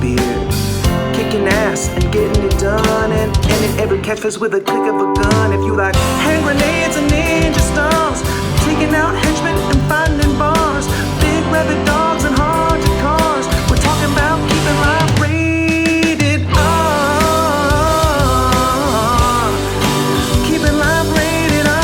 beard. Kicking ass and getting it done, and ending every catchphrase with a click of a gun. If you like hand grenades and ninja stars, taking out henchmen and finding bars, big rabbit dogs and haunted cars, we're talking about keeping life rated R. Keeping life rated R.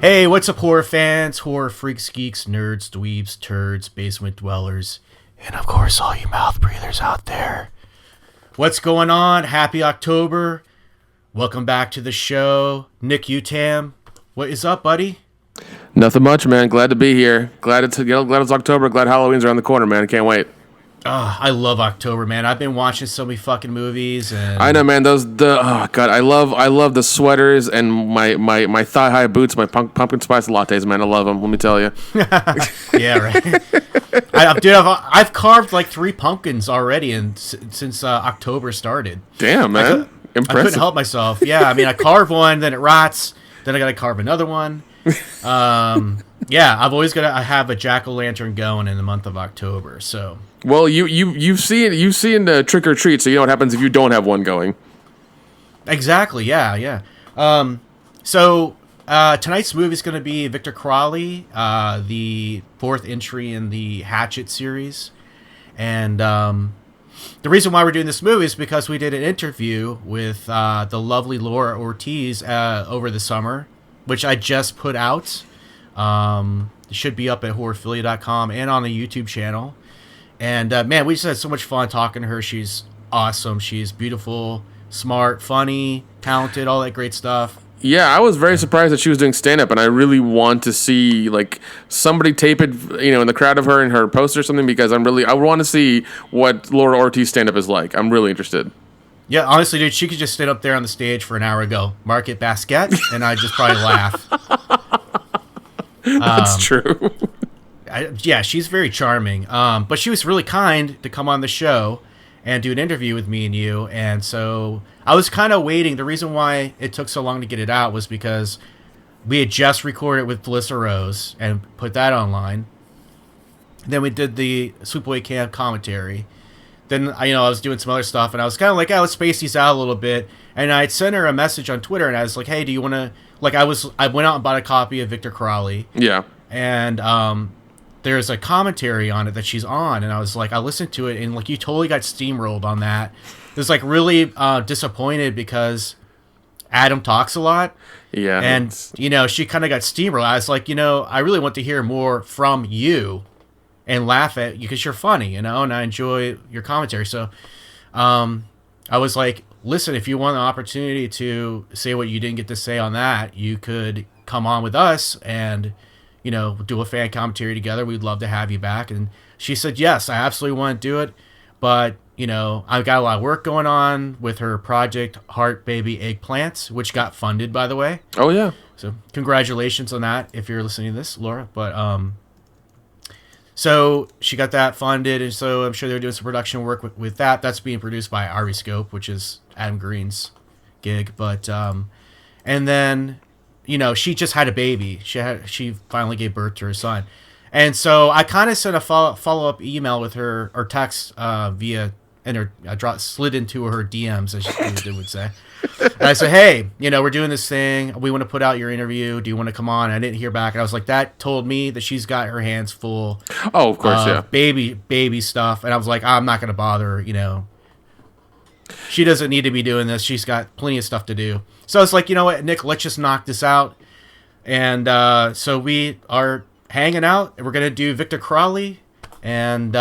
Hey, what's up, horror fans, horror freaks, geeks, nerds, dweebs, turds, basement dwellers, and of course all you mouth breathers out there. What's going on? Happy October. Welcome back to the show. Nik Uttam, what is up, buddy? Nothing much, man. Glad to be here. Glad it's October. Glad Halloween's around the corner, man. Can't wait. I love October, man. I've been watching so many fucking movies, and I know, man. I love the sweaters and my thigh high boots, my pumpkin spice lattes, man. I love them. Let me tell you. Yeah, right. I've carved like 3 pumpkins already, and since October started. Damn, man. Impressive. I couldn't help myself. Yeah, I mean, I carve one, then it rots, then I got to carve another one. Yeah, I've always got to have a jack-o'-lantern going in the month of October. So, well, you've seen the trick or treat, so you know what happens if you don't have one going. Exactly. Yeah. So tonight's movie is going to be Victor Crowley, the 4th entry in the Hatchet series, and the reason why we're doing this movie is because we did an interview with the lovely Laura Ortiz over the summer, which I just put out. It should be up at horrorphilia.com and on the YouTube channel. And man, we just had so much fun talking to her. She's awesome. She's beautiful, smart, funny, talented, all that great stuff. Yeah, I was very surprised that she was doing stand-up, and I really want to see like somebody tape it, in the crowd of her in her poster or something, because I want to see what Laura Ortiz stand-up is like. I'm really interested. Yeah, honestly, dude, she could just sit up there on the stage for an hour ago, Market Basket, and I'd just probably laugh. That's true. Yeah, she's very charming. But she was really kind to come on the show and do an interview with me and you. And so I was kind of waiting. The reason why it took so long to get it out was because we had just recorded with Melissa Rose and put that online. Then we did the Sleepaway Camp commentary. Then, I was doing some other stuff, and I was kind of like, let's space these out a little bit. And I'd sent her a message on Twitter, and I was like, hey, do you want to, I went out and bought a copy of Victor Crowley. Yeah. And there's a commentary on it that she's on, and I was like, I listened to it, and like, you totally got steamrolled on that. I was like really disappointed because Adam talks a lot. Yeah. And, she kind of got steamrolled. I was like, I really want to hear more from you and laugh at you because you're funny, and I enjoy your commentary. So I was like, listen, if you want an opportunity to say what you didn't get to say on that, you could come on with us and, do a fan commentary together. We'd love to have you back. And she said, yes, I absolutely want to do it. But, I've got a lot of work going on with her project, Heart Baby Eggplants, which got funded, by the way. Oh, yeah. So congratulations on that if you're listening to this, Laura. But, so she got that funded, and so I'm sure they're doing some production work with that. That's being produced by Ari Scope, which is Adam Green's gig. But and then she just had a baby. She finally gave birth to her son, and so I kind of sent a follow up email with her or text via, and I slid into her DMs, as she would say. And I said, hey, we're doing this thing. We want to put out your interview. Do you want to come on? And I didn't hear back. And I was like, that told me that she's got her hands full. Oh, of course, yeah. Baby stuff. And I was like, I'm not going to bother, She doesn't need to be doing this. She's got plenty of stuff to do. So it's like, you know what, Nik, let's just knock this out. And so we are hanging out. And we're going to do Victor Crowley. And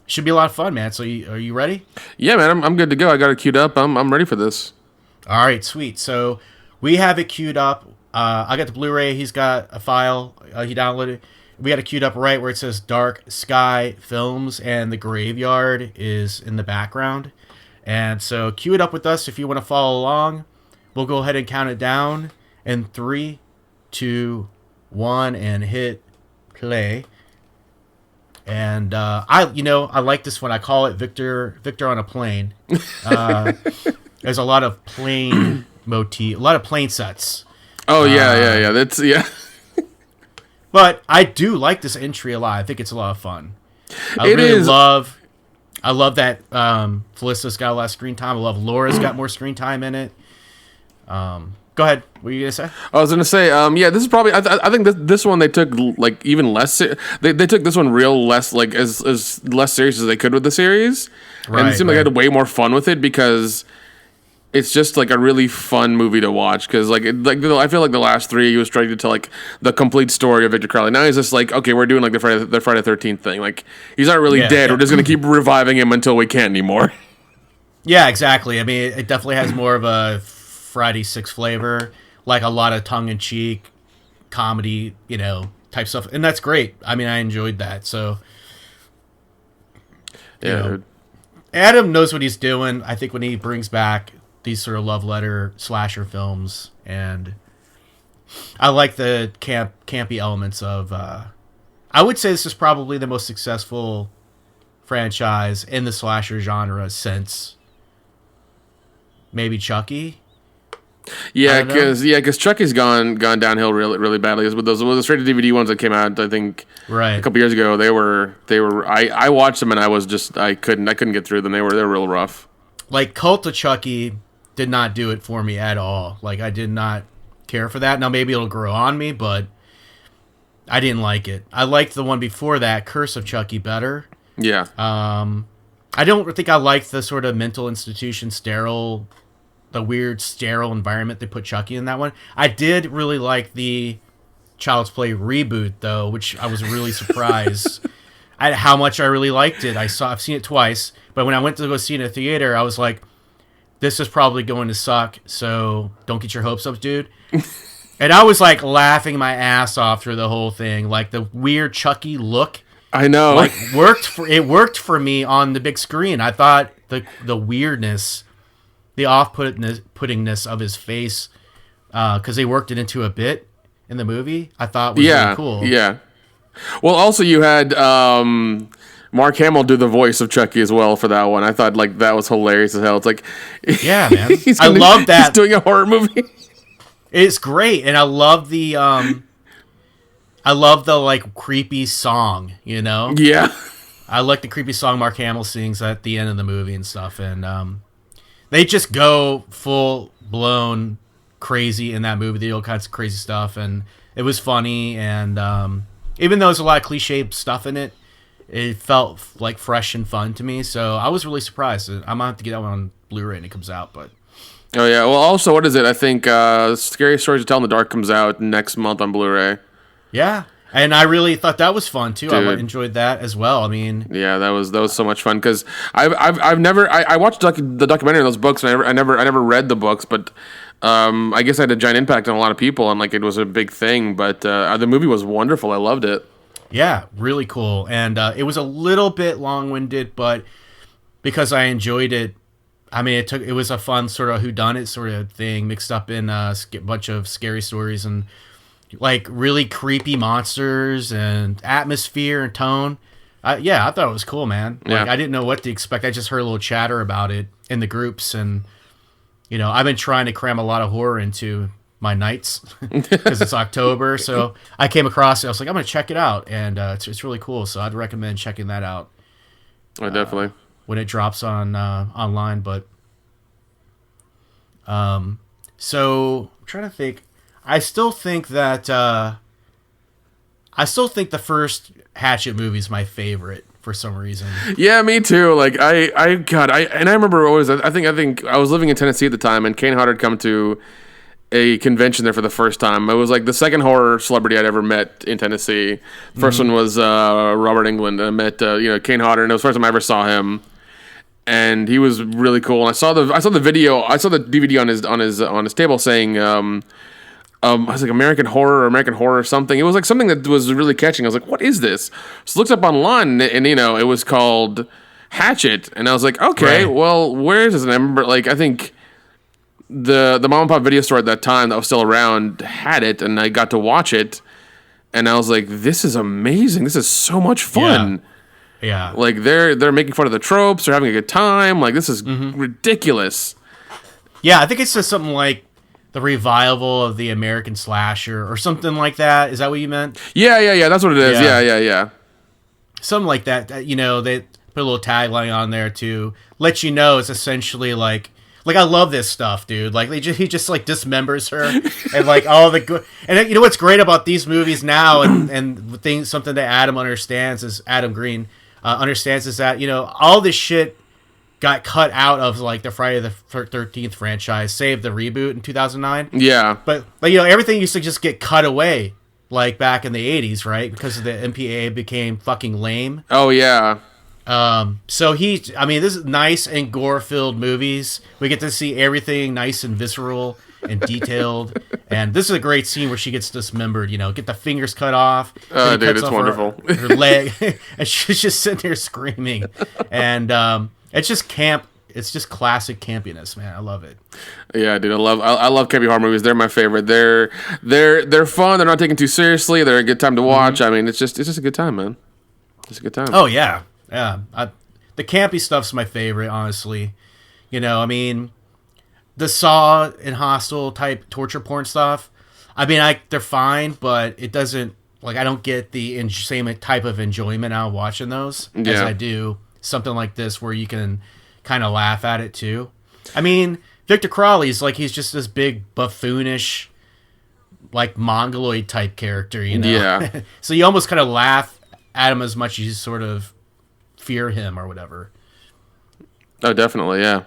should be a lot of fun, man. So are you ready? Yeah, man, I'm good to go. I got it queued up. I'm ready for this. All right, sweet. So we have it queued up. I got the Blu-ray. He's got a file. He downloaded it. We got it queued up right where it says Dark Sky Films, and the graveyard is in the background. And so cue it up with us if you want to follow along. We'll go ahead and count it down in 3, 2, 1, and hit play. And I like this one. I call it Victor on a Plane. There's a lot of plane motif, a lot of plane sets. Oh yeah. That's yeah. But I do like this entry a lot. I think it's a lot of fun. I love that Felicia's got a lot of screen time. I love Laura's got more screen time in it. Go ahead. What were you gonna say? I was gonna say, yeah, this is probably. I think this one they took like even less. They took this one real less like as less serious as they could with the series, and it seemed like they had way more fun with it because it's just like a really fun movie to watch. Because I feel like the last three he was trying to tell like the complete story of Victor Crowley. Now he's just like, okay, we're doing like the Friday 13th thing. Like he's not really dead. We're just gonna keep reviving him until we can't anymore. Yeah, exactly. I mean, it definitely has more of a Friday 6 flavor, like a lot of tongue-in-cheek comedy, type stuff, and that's great. I mean, I enjoyed that. So, Adam knows what he's doing. I think when he brings back these sort of love letter slasher films, and I like the campy elements of. I would say this is probably the most successful franchise in the slasher genre since maybe Chucky. Yeah, because Chucky's gone downhill really badly. With the straight to DVD ones that came out, I think a couple years ago, they were. I watched them and I couldn't get through them. They were real rough. Like Cult of Chucky did not do it for me at all. Like I did not care for that. Now maybe it'll grow on me, but I didn't like it. I liked the one before that, Curse of Chucky, better. Yeah. I don't think I liked the sort of mental institution the weird sterile environment they put Chucky in that one. I did really like the Child's Play reboot though, which I was really surprised at how much I really liked it. I've seen it twice, but when I went to go see it in a theater, I was like, this is probably going to suck, so don't get your hopes up, dude. And I was like laughing my ass off through the whole thing. Like the weird Chucky look, I know, like worked for me on the big screen. I thought the weirdness, the off-puttingness of his face, because they worked it into a bit in the movie, I thought was really cool. Yeah. Well, also you had Mark Hamill do the voice of Chucky as well for that one. I thought like that was hilarious as hell. It's like, yeah, man, I love that. He's doing a horror movie. It's great, and I love the like creepy song. Yeah. I like the creepy song Mark Hamill sings at the end of the movie and stuff, and they just go full-blown crazy in that movie. They do all kinds of crazy stuff, and it was funny. And even though there's a lot of cliche stuff in it, it felt like fresh and fun to me. So I was really surprised. I'm going to have to get that one on Blu-ray when it comes out. But oh, yeah. Well, also, what is it? I think Scary Stories to Tell in the Dark comes out next month on Blu-ray. Yeah. And I really thought that was fun too. Dude. I enjoyed that as well. I mean, yeah, that was so much fun because I've never watched the documentary on those books and I never read the books, but I guess I had a giant impact on a lot of people and like it was a big thing. But the movie was wonderful. I loved it. Yeah, really cool. And it was a little bit long-winded, but because I enjoyed it, I mean, it was a fun sort of whodunit sort of thing mixed up in a bunch of scary stories and like really creepy monsters and atmosphere and tone. I thought it was cool, man. Like I didn't know what to expect. I just heard a little chatter about it in the groups, and I've been trying to cram a lot of horror into my nights because it's October. So I came across it. I was like, I'm gonna check it out, and it's really cool. So I'd recommend checking that out. Oh, definitely when it drops on online. But so I'm trying to think. I still think the first Hatchet movie is my favorite for some reason. Yeah, me too. Like I remember always. I think I was living in Tennessee at the time, and kanehodder had come to a convention there for the first time. It was like the second horror celebrity I'd ever met in Tennessee. First one was Robert Englund. I met kanehodder, and it was the first time I ever saw him. And he was really cool. And I saw the video. I saw the DVD on his table saying. I was like American Horror or something. It was like something that was really catching. I was like, what is this? So I looked up online and it was called Hatchet. And I was like, okay, well, where is this? And I remember like, I think the mom and pop video store at that time that was still around had it, and I got to watch it. And I was like, this is amazing. This is so much fun. Yeah. Like they're making fun of the tropes. They're having a good time. Like this is ridiculous. Yeah. I think it's just something like, the revival of the American slasher or something like that. Is that what you meant? Yeah. That's what it is. Yeah. Something like that. You know, they put a little tagline on there to let you know it's essentially like I love this stuff, dude. Like he just like dismembers her and like all the good. And you know what's great about these movies now, and something that Adam Green understands is that, you know, all this shit got cut out of like the Friday the 13th franchise, save the reboot in 2009. Yeah, but you know, everything used to just get cut away like back in the 80s, right? Because the MPAA became fucking lame. Oh yeah. So this is nice and gore-filled movies. We get to see everything nice and visceral and detailed. And this is a great scene where she gets dismembered, you know, get the fingers cut off. Oh, dude, it's wonderful. Her leg. And she's just sitting there screaming. And it's just camp. It's just classic campiness, man. I love it. Yeah, dude, I love campy horror movies. They're my favorite. They're fun. They're not taken too seriously. They're a good time to watch. I mean, it's just a good time, man. It's a good time. Oh yeah. Yeah, the campy stuff's my favorite, honestly. You know, I mean, the Saw and Hostel type torture porn stuff, I mean, they're fine, but it doesn't, like, I don't get the same type of enjoyment out of watching those as I do something like this where you can kind of laugh at it, too. I mean, Victor Crowley's like, he's just this big buffoonish, like, mongoloid type character, you know? Yeah. So you almost kind of laugh at him as much as you sort of fear him or whatever. Oh, definitely, yeah.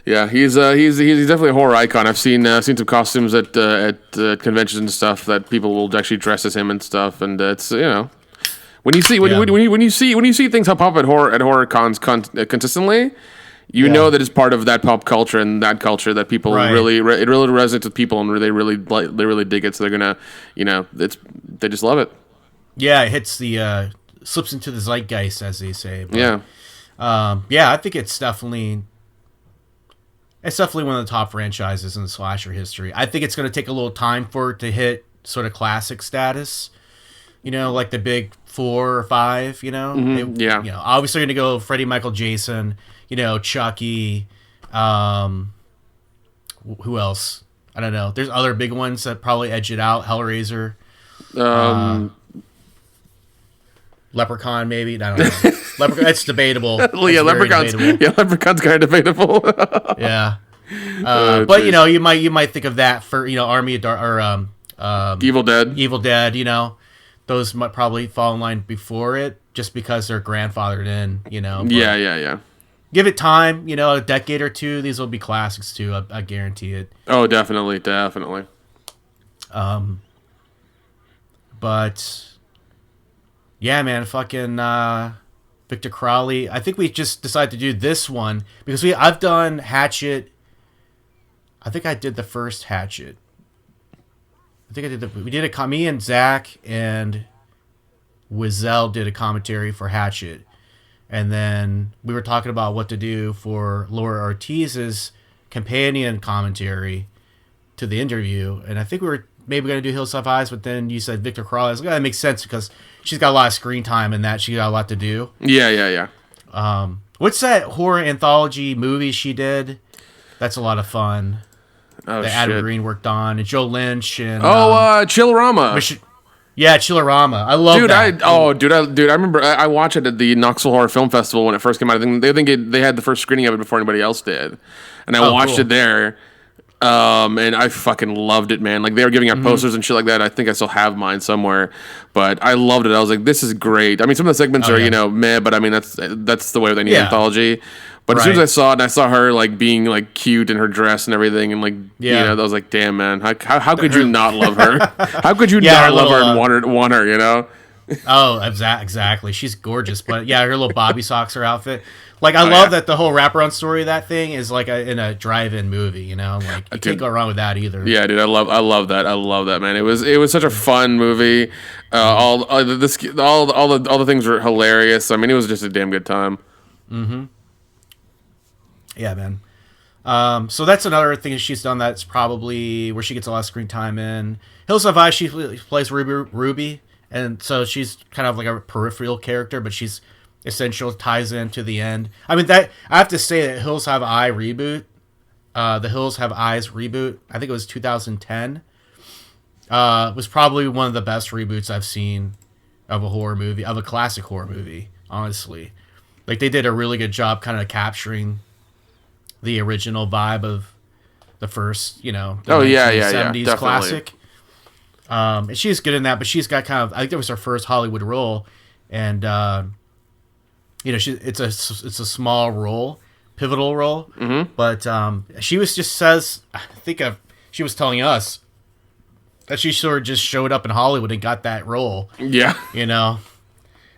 Yeah, he's definitely a horror icon. I've seen some costumes at conventions and stuff that people will actually dress as him and stuff, and it's, you know, when you see things pop up at horror cons consistently, you know that it's part of that pop culture and that culture that people it really resonates with people, and they really dig it. So they're gonna, you know, they just love it. Yeah, it hits the slips into the zeitgeist, as they say. But, yeah. I think it's definitely one of the top franchises in the slasher history. I think it's going to take a little time for it to hit sort of classic status, you know, like the big 4 or 5, you know? Mm-hmm. You know, obviously going to go Freddy, Michael, Jason, you know, Chucky, who else? I don't know. There's other big ones that probably edge it out. Hellraiser. Leprechaun, maybe. I don't know. Leprechaun, that's debatable. Leprechaun's kind of debatable. Yeah. But you know, you might think of that for, you know, Army of Evil Dead. Evil Dead, you know, those might probably fall in line before it, just because they're grandfathered in, you know. But Yeah. Give it time, you know, a decade or two, these will be classics too. I guarantee it. Oh, definitely. But yeah, man, fucking Victor Crowley. I think we just decided to do this one because I've done Hatchet. I think I did the first Hatchet. Me and Zach and Wizel did a commentary for Hatchet. And then we were talking about what to do for Laura Ortiz's companion commentary to the interview. And I think we were maybe going to do Hills Have Eyes, but then you said Victor Crowley. I was like, that makes sense because she's got a lot of screen time and that she got a lot to do. Yeah. What's that horror anthology movie she did? That's a lot of fun. Oh, that Adam Green worked on, and Joe Lynch and Chillerama. Yeah, Chillerama. I love that. I remember I watched it at the Knoxville Horror Film Festival when it first came out. I think they had the first screening of it before anybody else did, and I watched it there. And I fucking loved it, man. Like, they were giving out posters and shit like that. I think I still have mine somewhere, but I loved it. I was like, this is great. I mean, some of the segments are, you know, meh, but I mean, that's the way with any anthology. But as soon as I saw it, and I saw her like being like cute in her dress and everything, and like, you know, I was like, damn, man, how could you not love her? How could you not love her and want her? You know? Oh, exactly. She's gorgeous, but yeah, her little Bobby socks, her outfit. Like, I love that the whole wraparound story of that thing is like in a drive-in movie, you know? Like, you can't go wrong with that either. Yeah, dude, I love that, man. It was such a fun movie. All the things were hilarious. I mean, it was just a damn good time. Mm-hmm. Yeah, man. So that's another thing that she's done that's probably where she gets a lot of screen time in. Hills Have Eyes, she plays Ruby, and so she's kind of like a peripheral character, but she's essential, ties into the end. I mean, that I have to say that Hills Have Eye reboot The Hills Have Eyes reboot. I think it was 2010. Was probably one of the best reboots I've seen of a horror movie, of a classic horror movie, honestly. Like, they did a really good job kind of capturing the original vibe of the first, the 1970s classic. And she's good in that, but she's got kind of, I think that was her first Hollywood role, and it's a small role, pivotal role, but she was telling us that she sort of just showed up in Hollywood and got that role. Yeah.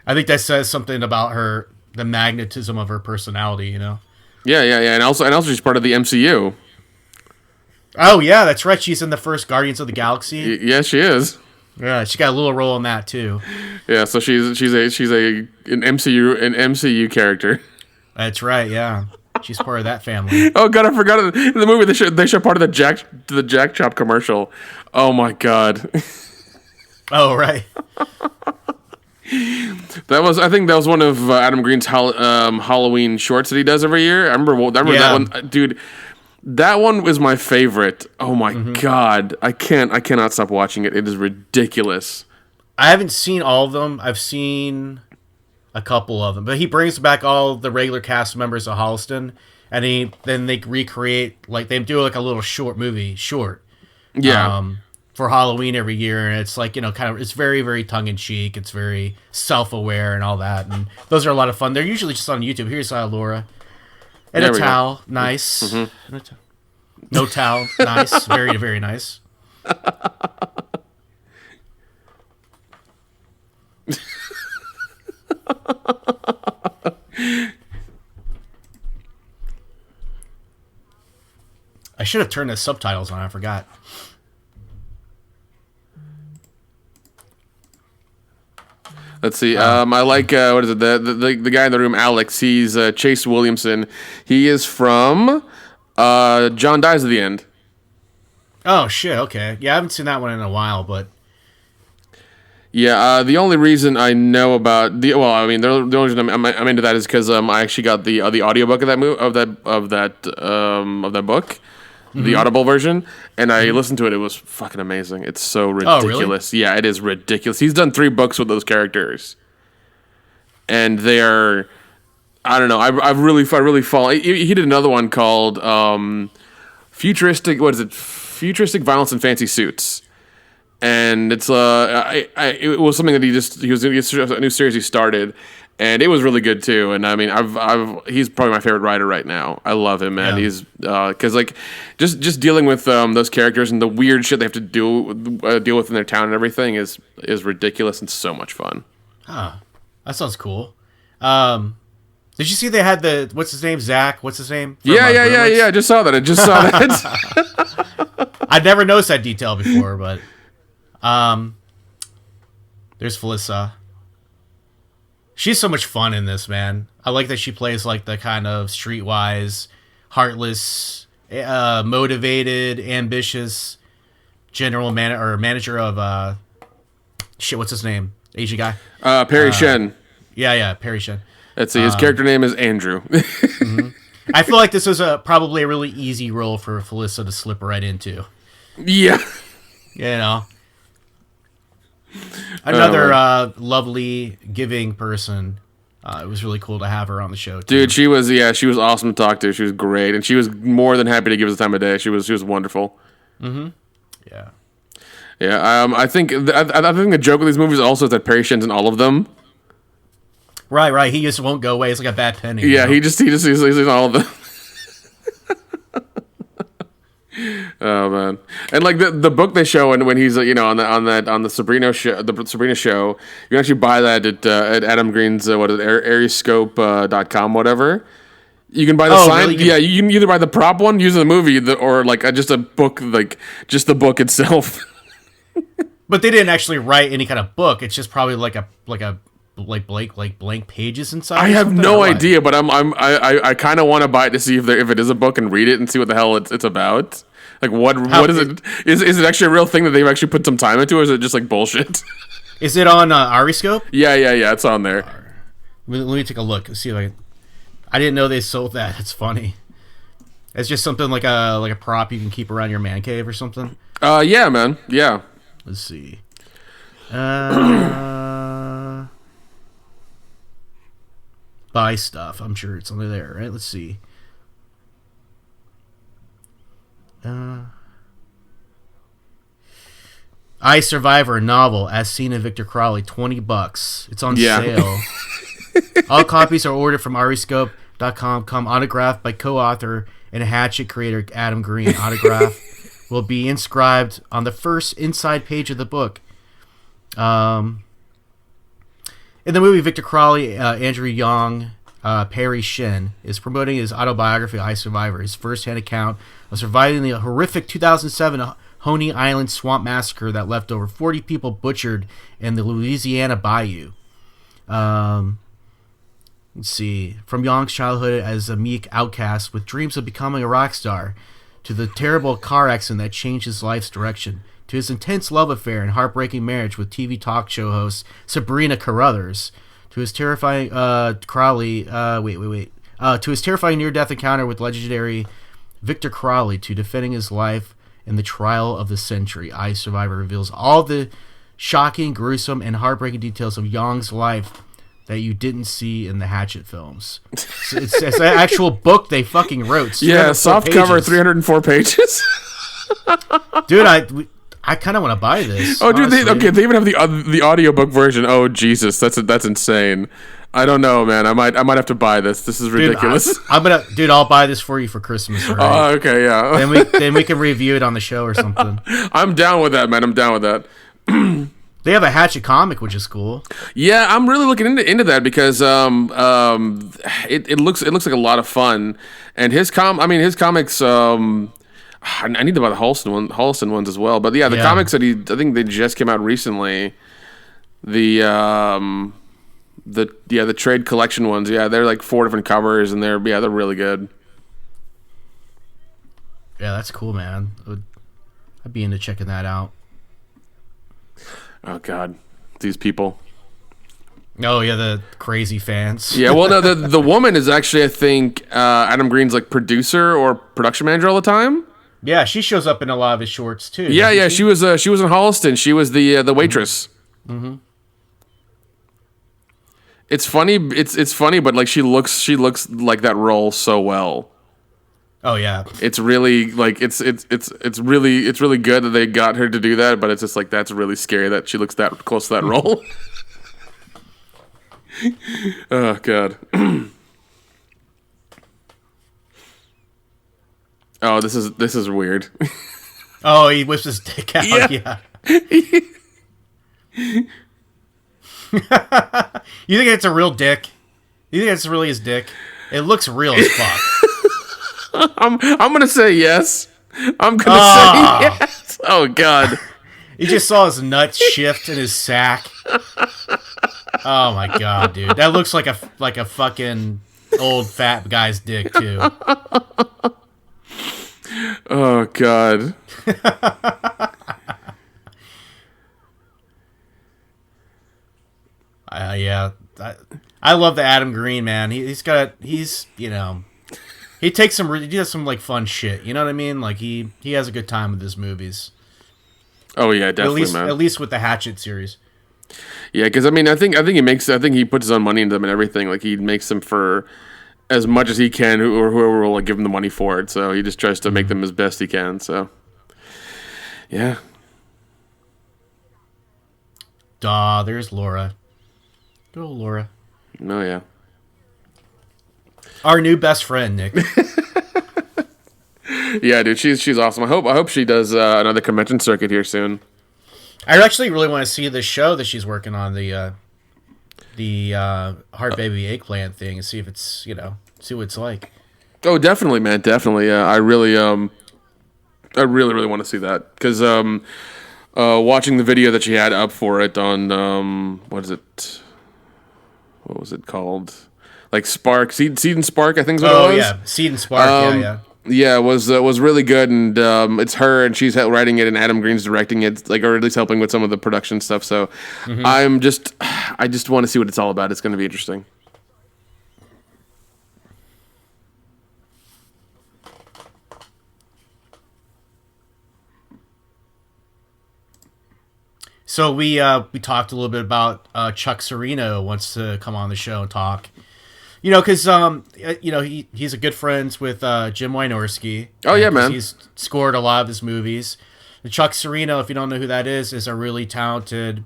I think that says something about her, the magnetism of her personality, Yeah, and also she's part of the MCU. Oh yeah, that's right. She's in the first Guardians of the Galaxy. Yeah, she is. Yeah, she got a little role in that too. Yeah, so she's an MCU character. That's right. Yeah, she's part of that family. Oh god, I forgot in the movie they show part of the Jack Chop commercial. Oh my god. Oh right. I think that was one of Adam Green's Halloween shorts that he does every year. I remember that one, dude. That one was my favorite. Oh my god, I cannot stop watching it. It is ridiculous. I haven't seen all of them. I've seen a couple of them, but he brings back all the regular cast members of Holliston, and then they recreate, like, they do like a little short movie, for Halloween every year, and it's like, kind of, it's very, very tongue in cheek. It's very self-aware and all that, and those are a lot of fun. They're usually just on YouTube. Here's Laura. And a towel, nice. Mm-hmm. No towel, nice. Very, very nice. I should have turned the subtitles on. I forgot. Let's see. I like what is it? The guy in the room, Alex. He's Chase Williamson. He is from John Dies at the End. Oh shit! Okay, yeah, I haven't seen that one in a while, but yeah. The only reason I know about the only reason I'm into that is because I actually got the audiobook of that book. The Audible version, and I listened to it. It was fucking amazing. It's so ridiculous. Oh, really? Yeah, it is ridiculous. He's done 3 books with those characters, and they are, I don't know. I really fall. He did another one called Futuristic. What is it? Futuristic Violence in Fancy Suits, and it's it was something that he was a new series he started. And it was really good too, and I mean, he's probably my favorite writer right now. I love him, man. Yeah. He's because like just dealing with those characters and the weird shit they have to deal with in their town and everything is ridiculous and so much fun. Huh. That sounds cool. Did you see they had what's his name? Zach? What's his name? Yeah. I just saw that. I'd never noticed that detail before, but there's Felissa. She's so much fun in this, man. I like that she plays like the kind of streetwise, heartless, motivated, ambitious manager of what's his name? Asian guy. Perry Shen. Yeah, Perry Shen. Let's see. His character name is Andrew. I feel like this was probably a really easy role for Felissa to slip right into. Yeah. Another lovely, giving person. It was really cool to have her on the show, too. Dude, she was awesome to talk to. She was great, and she was more than happy to give us the time of day. She was wonderful. Mm-hmm. Yeah. Yeah. I think the joke with these movies also is that Perry Shen's in all of them. Right. He just won't go away. It's like a bad penny. Yeah, he's in all of them. Oh man, and like the book they show when he's on the Sabrina show, you can actually buy that at Adam Green's Ariescope.com whatever. You can buy the sign. Really? Yeah, you can either buy the prop one using the movie or like just a book, like just the book itself. But they didn't actually write any kind of book. It's just probably like blank pages inside. I have no idea, but I kind of want to buy it to see if it is a book and read it and see what the hell it's about. Like what is it? Is it actually a real thing that they've actually put some time into, or is it just like bullshit? Is it on Ariscope? Yeah, it's on there. Let me take a look and see if I didn't know they sold that. It's funny. It's just something like a prop you can keep around your man cave or something. Yeah, man. Yeah. Let's see. Buy stuff. I'm sure it's under there, right? Let's see. I Survivor, a novel, as seen in Victor Crowley, $20. It's on sale. All copies are ordered from ariscope.com. Come autographed by co-author and Hatchet creator Adam Green. Autograph will be inscribed on the first inside page of the book. In the movie Victor Crowley, Andrew Young, Perry Shin, is promoting his autobiography, I Survivor, his first-hand account of surviving the horrific 2007 Honey Island swamp massacre that left over 40 people butchered in the Louisiana bayou. Let's see. From Young's childhood as a meek outcast with dreams of becoming a rock star, to the terrible car accident that changed his life's direction, to his intense love affair and heartbreaking marriage with TV talk show host Sabrina Carruthers, to his terrifying to his terrifying near-death encounter with legendary Victor Crowley, to defending his life in the trial of the century. I Survivor reveals all the shocking, gruesome, and heartbreaking details of Young's life that you didn't see in the Hatchet films. It's an actual book they fucking wrote. Yeah, soft cover, 304 pages. Dude, I kind of want to buy this. Oh, dude, they even have the audiobook version. Oh, Jesus, that's insane. I don't know, man. I might have to buy this. This is ridiculous. Dude, I'll buy this for you for Christmas. Right? Oh, okay, yeah. then we can review it on the show or something. I'm down with that, man. I'm down with that. They have a Hatchet comic, which is cool. Yeah, I'm really looking into that because it looks like a lot of fun, and his comics. I need to buy the Holston ones as well. But yeah, the comics that I think they just came out recently. The trade collection ones. Yeah, they're like 4 different covers, and they're really good. Yeah, that's cool, man. I'd be into checking that out. Oh God, these people. Oh yeah, the crazy fans. Yeah, well, no, the woman is actually, I think, Adam Green's like producer or production manager all the time. Yeah, she shows up in a lot of his shorts too. Yeah, she was in Holliston. She was the waitress. Mm-hmm. It's funny. It's funny, but like she looks like that role so well. Oh yeah, it's really like it's really good that they got her to do that, but it's just like that's really scary that she looks that close to that role. Oh God. Oh, this is weird. Oh, he whips his dick out. Yeah. You think it's a real dick? You think it's really his dick? It looks real as fuck. I'm gonna say yes. I'm gonna say yes. Oh God. You just saw his nuts shift in his sack. Oh my God, dude. That looks like a fucking old fat guy's dick too. Oh God. Yeah. I love the Adam Green, man. He does some like fun shit. You know what I mean? Like he has a good time with his movies. Oh yeah, definitely, man. At least with the Hatchet series. Yeah, because I think he puts his own money into them and everything. Like he makes them for as much as he can, or whoever will like, give him the money for it. So he just tries to make them as best he can. So yeah. There's Laura. Good old Laura. Oh yeah. Our new best friend, Nick. Yeah, dude, she's awesome. I hope she does another convention circuit here soon. I actually really want to see the show that she's working on, the Heart Baby Eggplant thing, and see if it's see what it's like. Oh, definitely, man, definitely. Yeah, I really want to see that because watching the video that she had up for it on what was it called? Like Spark, Seed and Spark, I think is what it was. Oh yeah, Seed and Spark. Yeah. Yeah, it was really good, and it's her, and she's writing it, and Adam Green's directing it, like, or at least helping with some of the production stuff. So, I just want to see what it's all about. It's going to be interesting. So we talked a little bit about Chuck Serino wants to come on the show and talk. Because he's a good friends with Jim Wynorski. Oh yeah, man. He's scored a lot of his movies. And Chuck Serino, if you don't know who that is a really talented,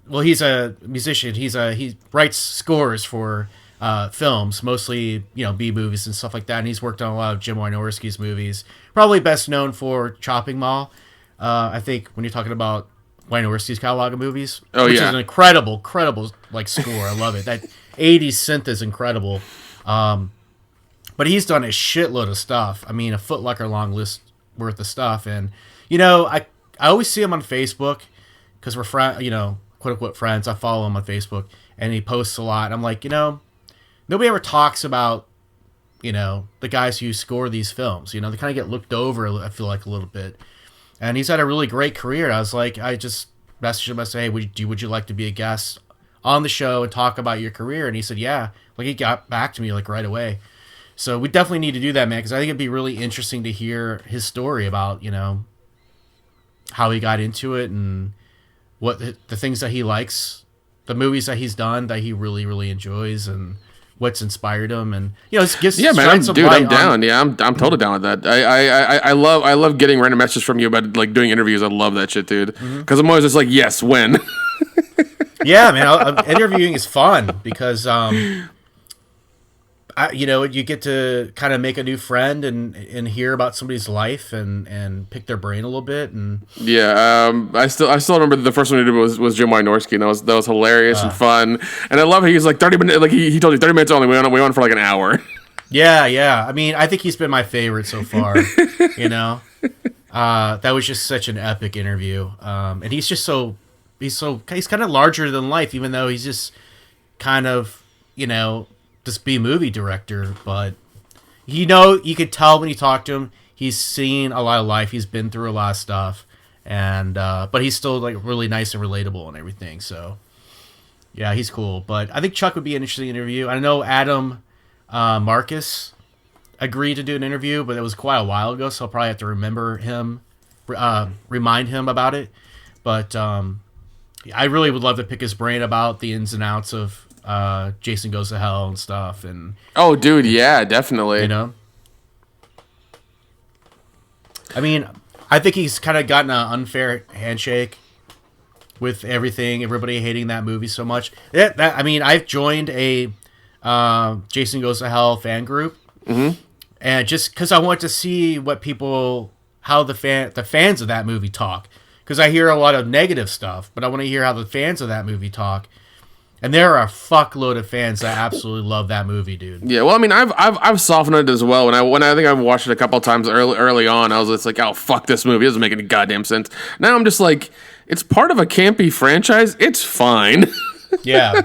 he's a musician. He writes scores for films, mostly B movies and stuff like that. And he's worked on a lot of Jim Wynorski's movies. Probably best known for Chopping Mall. I think when you're talking about Wynorski's catalog of movies, which is an incredible score. I love it. That 80s synth is incredible. But he's done a shitload of stuff. I mean, a Foot Locker long list worth of stuff. And I always see him on Facebook because we're quote unquote friends. I follow him on Facebook, and he posts a lot. I'm like, nobody ever talks about the guys who score these films. They kind of get looked over. I feel like a little bit. And he's had a really great career. And I was like, I just messaged him. I said, hey, would you like to be a guest on the show and talk about your career? And he said, yeah. Like, he got back to me like right away. So we definitely need to do that, man, because I think it'd be really interesting to hear his story about, how he got into it and what the things that he likes, the movies that he's done that he really, really enjoys, and what's inspired him. And man, dude, I'm down. Yeah, I'm totally down with that. I love getting random messages from you about like doing interviews. I love that shit, dude. Because I'm always just like, yes, when. Yeah, man. Interviewing is fun because you get to kind of make a new friend and hear about somebody's life and pick their brain a little bit. And I still remember the first one we did was Jim Wynorski, and that was hilarious and fun. And I love how he's like 30 minutes, like he told you 30 minutes only. We went on for like an hour. Yeah. I mean, I think he's been my favorite so far. That was just such an epic interview. And he's just he's kind of larger than life, even though he's just kind of, this B-movie director, but you could tell when you talk to him, he's seen a lot of life, he's been through a lot of stuff, and but he's still like really nice and relatable and everything. So yeah, he's cool. But I think Chuck would be an interesting interview. I know Adam Marcus agreed to do an interview, but it was quite a while ago, so I'll probably have to remind him about it. But I really would love to pick his brain about the ins and outs of Jason Goes to Hell and stuff. And oh, dude, yeah, definitely. I mean, I think he's kind of gotten an unfair handshake with everybody hating that movie so much. I mean, I've joined a Jason Goes to Hell fan group, and just because I want to see how the fans of that movie talk, because I hear a lot of negative stuff, but I want to hear how the fans of that movie talk. And there are a fuckload of fans that absolutely love that movie, dude. Yeah, well, I mean, I've softened it as well. When I think I've watched it a couple of times early on, I was just like, oh, fuck this movie. It doesn't make any goddamn sense. Now I'm just like, it's part of a campy franchise. It's fine. Yeah.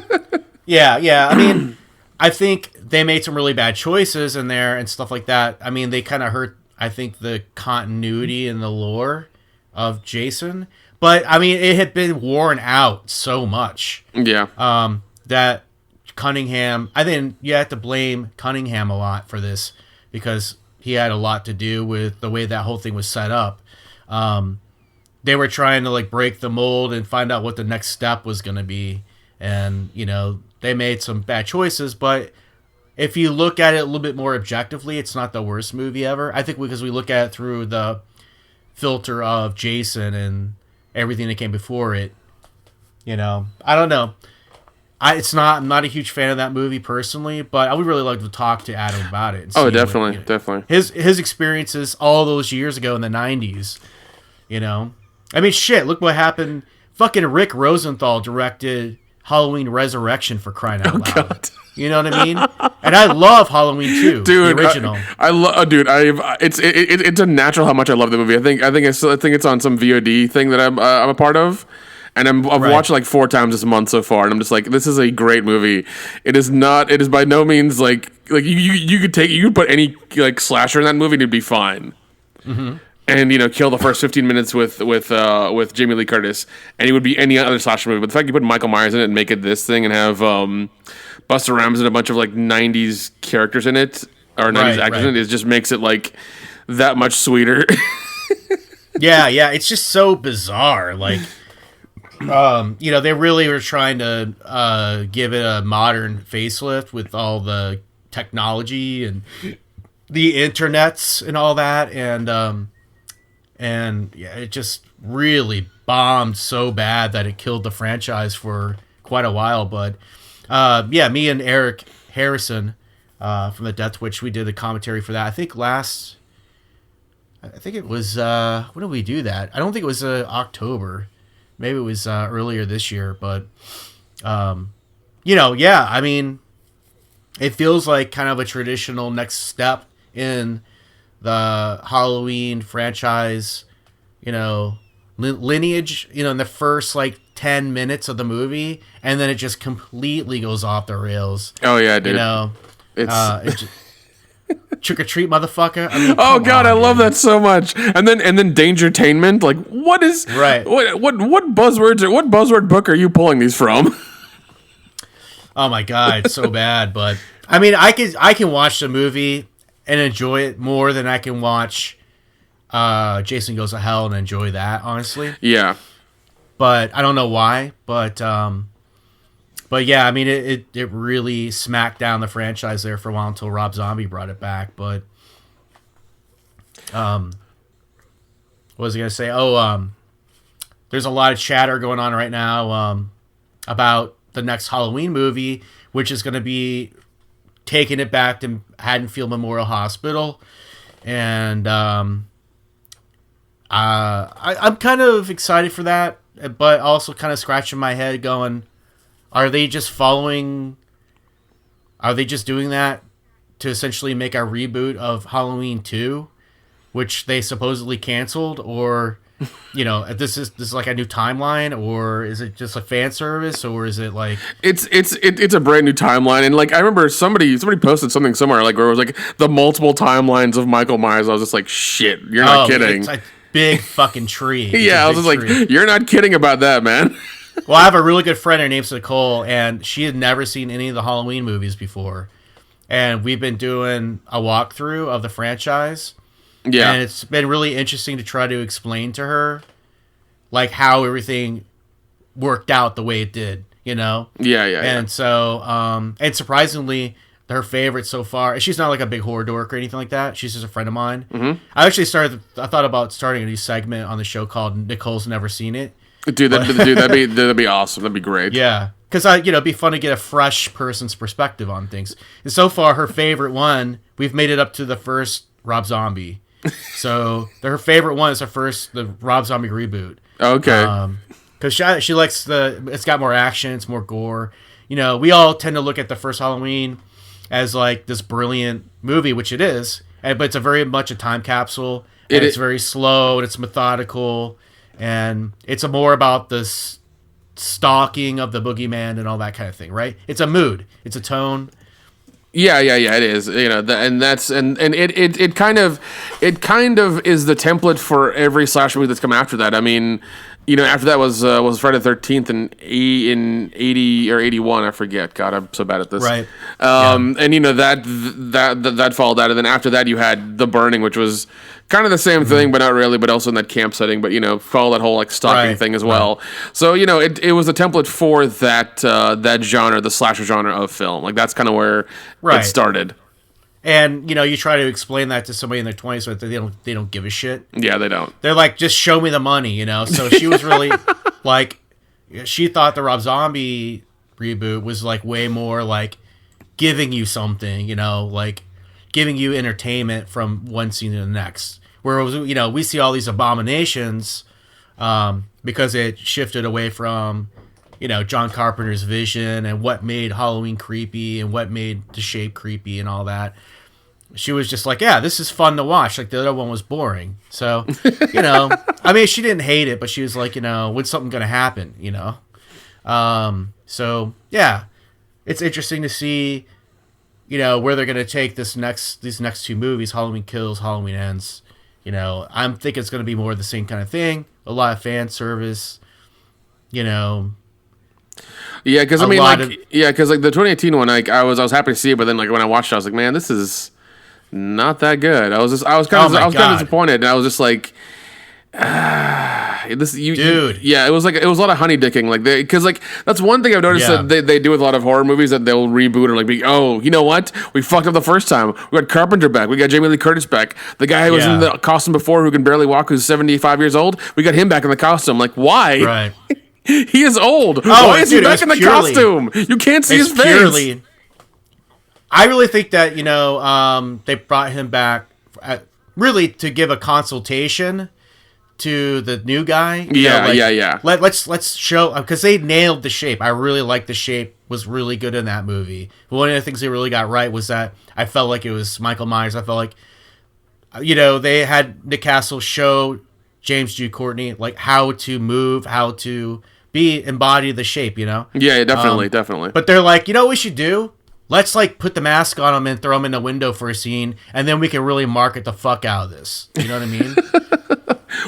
I mean, I think they made some really bad choices in there and stuff like that. I mean, they kind of hurt, I think, the continuity and the lore of Jason. But, I mean, it had been worn out so much. Yeah. That Cunningham... I think you have to blame Cunningham a lot for this, because he had a lot to do with the way that whole thing was set up. They were trying to, like, break the mold and find out what the next step was going to be. And, they made some bad choices. But if you look at it a little bit more objectively, it's not the worst movie ever. I think because we look at it through the filter of Jason and everything that came before it, I don't know. I'm not a huge fan of that movie personally, but I would really like to talk to Adam about it. And definitely. His experiences all those years ago in the 90s, I mean, shit, look what happened. Fucking Rick Rosenthal directed Halloween Resurrection, for crying out loud. God. You know what I mean? And I love Halloween 2, dude, the original. It's a natural how much I love the movie. I think it's on some VOD thing that I'm a part of, and I've watched it like 4 times this month so far, and I'm just like, this is a great movie. It is by no means like you could put any like slasher in that movie and it'd be fine. Mm-hmm. And kill the first 15 minutes with Jamie Lee Curtis, and it would be any other slasher movie. But the fact you put Michael Myers in it and make it this thing, and have Busta Rhymes and a bunch of like 90s characters in it, or 90s actors in it, just makes it like that much sweeter. Yeah, it's just so bizarre. Like, they really were trying to give it a modern facelift with all the technology and the internets and all that, and yeah, it just really bombed so bad that it killed the franchise for quite a while. But me and Eric Harrison from the Death Witch, we did a commentary for that. I think it was when did we do that? I don't think it was October. Maybe it was earlier this year. But I mean, it feels like kind of a traditional next step in the Halloween franchise, lineage, in the first like 10 minutes of the movie, and then it just completely goes off the rails. Oh yeah, dude. It's trick or treat, motherfucker. I mean, oh god, I love that so much. And then Dangertainment, like what is right? What buzzwords or what buzzword book are you pulling these from? Oh my god, it's so bad. But I mean, I can watch the movie and enjoy it more than I can watch Jason Goes to Hell and enjoy that, honestly. Yeah. But I don't know why. But yeah, I mean, it really smacked down the franchise there for a while until Rob Zombie brought it back. But what was I gonna say? There's a lot of chatter going on right now about the next Halloween movie, which is going to be taking it back to Haddonfield Memorial Hospital, and I'm kind of excited for that, but also kind of scratching my head, going, are they just doing that to essentially make a reboot of Halloween 2, which they supposedly canceled, or this is like a new timeline, or is it just a fan service, or is it like it's a brand new timeline? And like I remember somebody posted something somewhere like where it was like the multiple timelines of Michael Myers. I was just like, shit, you're not kidding. It's a big fucking tree. Yeah, I was just like, you're not kidding about that, man. Well, I have a really good friend. Her name's Nicole, and she had never seen any of the Halloween movies before, and we've been doing a walkthrough of the franchise. Yeah, and it's been really interesting to try to explain to her, like, how everything worked out the way it did, Yeah. And so, and surprisingly, her favorite so far, she's not like a big horror dork or anything like that. She's just a friend of mine. Mm-hmm. I thought about starting a new segment on the show called Nicole's Never Seen It. Dude, that'd be awesome. That'd be great. Yeah, because it'd be fun to get a fresh person's perspective on things. And so far, her favorite one, we've made it up to the first Rob Zombie. So her favorite one is the Rob Zombie reboot. Okay. Because she likes it's got more action, it's more gore. We all tend to look at the first Halloween as like this brilliant movie, which it is, but it's very much a time capsule. And it's very slow and it's methodical, and it's more about this stalking of the boogeyman and all that kind of thing, right? It's a mood, it's a tone. Yeah, it is. And that's and it kind of is the template for every slasher movie that's come after that. I mean, after that was Friday the 13th in 80 or 81, I forget. God, I'm so bad at this. Right. And that followed that, and then after that you had The Burning, which was kind of the same thing, but not really, but also in that camp setting, but follow that whole like stalking thing as well. Right. So it was a template for that genre, the slasher genre of film. Like that's kind of where it started. And you try to explain that to somebody in their 20s, but they don't give a shit. Yeah, they don't. They're like, just show me the money, So she was really like, she thought the Rob Zombie reboot was like way more like giving you something, like giving you entertainment from one scene to the next. Whereas we see all these abominations because it shifted away from John Carpenter's vision and what made Halloween creepy and what made The Shape creepy and all that. She was just like, yeah, this is fun to watch. Like the other one was boring. So, I mean, she didn't hate it, but she was like, when's something going to happen, So, yeah, it's interesting to see, where they're going to take these next two movies, Halloween Kills, Halloween Ends. I'm thinking it's going to be more of the same kind of thing. A lot of fan service, Yeah, because because like the 2018 one, like I was happy to see it, but then like when I watched it, I was like, man, this is not that good. I was kind of disappointed, and I was just like, Dude. Yeah, it was a lot of honey dicking, like because like that's one thing I've noticed Yeah. that they do with a lot of horror movies, that they'll reboot or like be, oh, you know what, we fucked up the first time. We got Carpenter back, we got Jamie Lee Curtis back, the guy who was in the costume before who can barely walk, who's 75 years old, we got him back in the costume. Like, why? Right. He is old. Oh, Why is dude, he back in the costume? You can't see his face. I really think that they brought him back really to give a consultation to the new guy. Yeah. Let's show, because they nailed the shape. I really like the shape. Was really good in that movie. But one of the things they really got right was that I felt like it was Michael Myers. I felt like they had Nick Castle show James G. Courtney like how to move, how to embody the shape. Yeah, definitely. But they're like, what we should do? Let's like put the mask on him and throw him in the window for a scene, and then we can really market the fuck out of this. You know what I mean?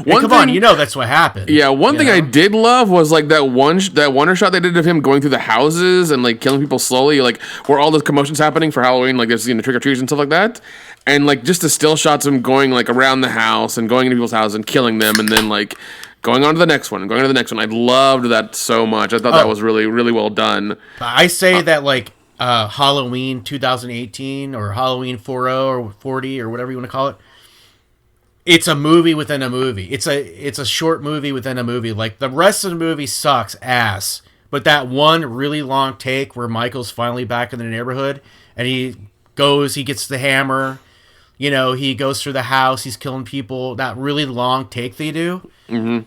Come on, that's what happened. Yeah, one thing I did love was like that wonder shot they did of him going through the houses and like killing people slowly, like where all the commotion's happening for Halloween, like there's trick or treats and stuff like that, and like just the still shots of him going like around the house and going into people's houses and killing them, and then like going on to the next one and going on to the next one. I loved that so much. I thought that was really, really well done. I say that like Halloween 2018 or Halloween 40 or 40 or whatever you want to call it. It's a movie within a movie. It's a short movie within a movie. Like the rest of the movie sucks ass, but that one really long take where Michael's finally back in the neighborhood and he gets the hammer, he goes through the house, he's killing people. That really long take they do,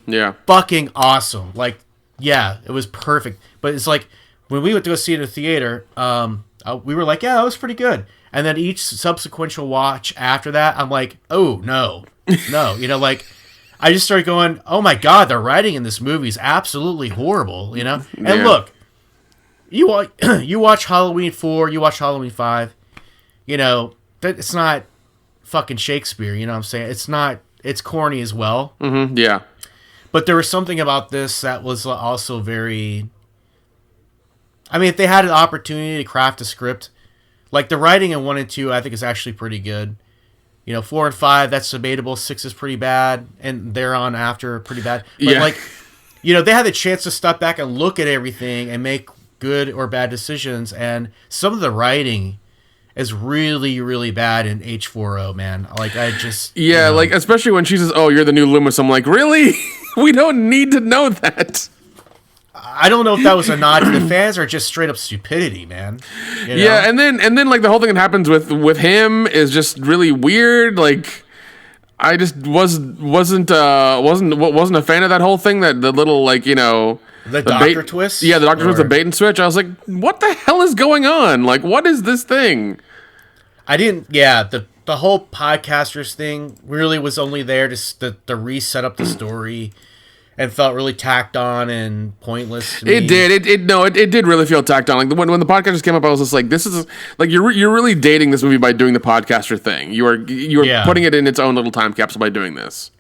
yeah, fucking awesome. Like, yeah, it was perfect. But it's like when we went to go see it in the theater, we were like, yeah, that was pretty good. And then each subsequent watch after that, I'm like, oh no. Like I just started going, oh my God, the writing in this movie is absolutely horrible, And look, you watch Halloween 4, you watch Halloween 5, it's not fucking Shakespeare, you know what I'm saying? It's corny as well. Mm-hmm, yeah. But there was something about this that was also very, if they had an opportunity to craft a script, like the writing in 1 and 2, I think is actually pretty good. 4 and 5, that's debatable. 6 is pretty bad, and thereon after pretty bad. But they had the chance to step back and look at everything and make good or bad decisions. And some of the writing is really, really bad in H40, man. Like I just like especially when she says, "Oh, you're the new Loomis." I'm like, really? We don't need to know that. I don't know if that was a nod to the fans or just straight up stupidity, man. Yeah, and then like the whole thing that happens with him is just really weird. Like, I just wasn't a fan of that whole thing. That the little the doctor twist. Yeah, the doctor twist, the bait and switch. I was like, what the hell is going on? Like, what is this thing? I didn't. Yeah, the whole podcasters thing really was only there to reset up the story. And felt really tacked on and pointless. To me. It did. It did really feel tacked on. Like when the podcasters came up, I was just like, "This is like you're really dating this movie by doing the podcaster thing. You are putting it in its own little time capsule by doing this."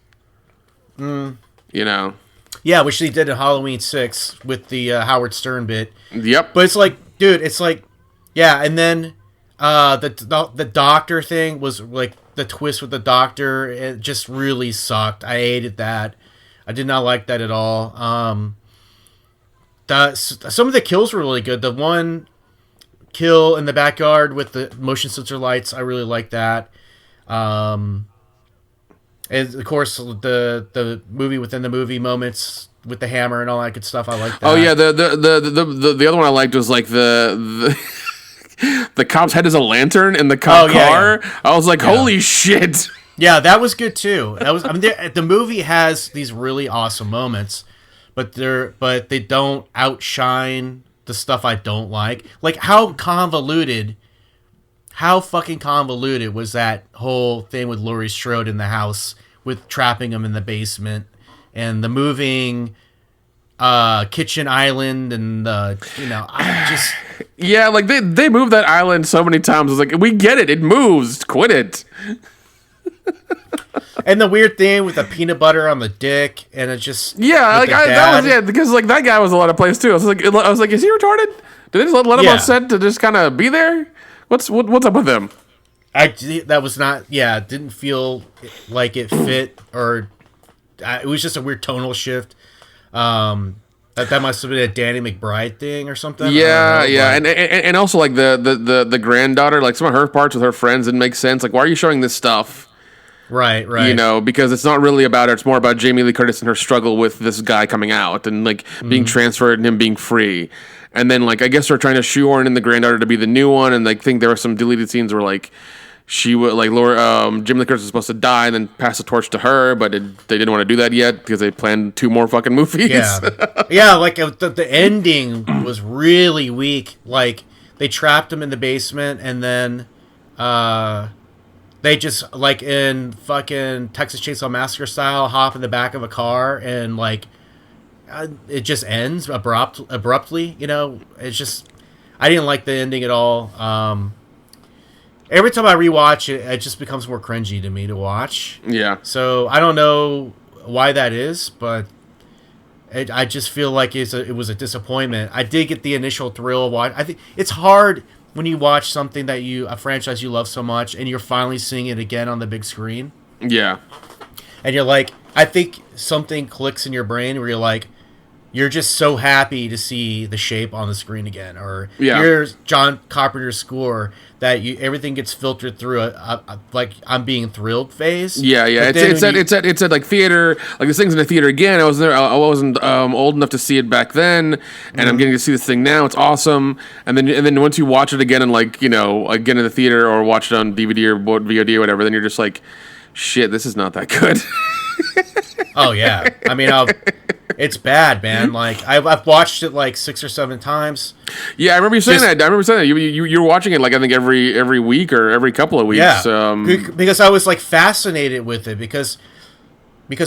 Yeah, which they did in Halloween 6 with the Howard Stern bit. Yep. But it's like, dude, yeah, and then the doctor thing was like the twist with the doctor. It just really sucked. I hated that. I did not like that at all. Some of the kills were really good. The one kill in the backyard with the motion sensor lights, I really like that. And of course, the movie within the movie moments with the hammer and all that good stuff, I like that. Oh yeah, the other one I liked was like the cop's head is a lantern in the cop car. Yeah. I was like, holy shit. Yeah, that was good too. The movie has these really awesome moments, but they don't outshine the stuff I don't like. Like how fucking convoluted was that whole thing with Laurie Strode in the house with trapping him in the basement and the moving kitchen island and I just yeah, like they moved that island so many times. I was like, we get it moves, quit it. And the weird thing with the peanut butter on the dick, and it just because like that guy was a lot of plays too. I was like, is he retarded? Did they just let him on set to just kind of be there? What's up with him? That was not. Yeah, it didn't feel like it fit or it was just a weird tonal shift. That must have been a Danny McBride thing or something. Yeah, know, yeah, and also like the granddaughter, like some of her parts with her friends didn't make sense. Like, why are you showing this stuff? Right. You know, because it's not really about her. It's more about Jamie Lee Curtis and her struggle with this guy coming out and like being transferred and him being free. And then like I guess they're trying to shoehorn in the granddaughter to be the new one. And I think there were some deleted scenes where like she would like Jamie Lee Curtis was supposed to die and then pass the torch to her, but they didn't want to do that yet because they planned 2 more fucking movies. Yeah. Like the ending was really weak. Like they trapped him in the basement and then they just, like in fucking Texas Chainsaw Massacre style, hop in the back of a car and, like, it just ends abruptly, you know? It's just, I didn't like the ending at all. Every time I rewatch it, it just becomes more cringy to me to watch. Yeah. So, I don't know why that is, but I just feel like it was a disappointment. I did get the initial thrill of watching. I think it's hard when you watch something a franchise you love so much, and you're finally seeing it again on the big screen. Yeah. And you're like, I think something clicks in your brain where you're like, you're just so happy to see the shape on the screen again, or here's John Carpenter's score that everything gets filtered through like I'm being thrilled phase. Yeah. It's at like theater, like this thing's in the theater again. I wasn't old enough to see it back then, and I'm getting to see this thing now. It's awesome. And then once you watch it again and like again in the theater or watch it on DVD or VOD or whatever, then you're just like, shit, this is not that good. Oh yeah, I mean, it's bad, man. Like I've watched it like 6 or 7 times. Yeah, I remember you saying that. You're watching it like I think every week or every couple of weeks. Yeah, because I was like fascinated with it because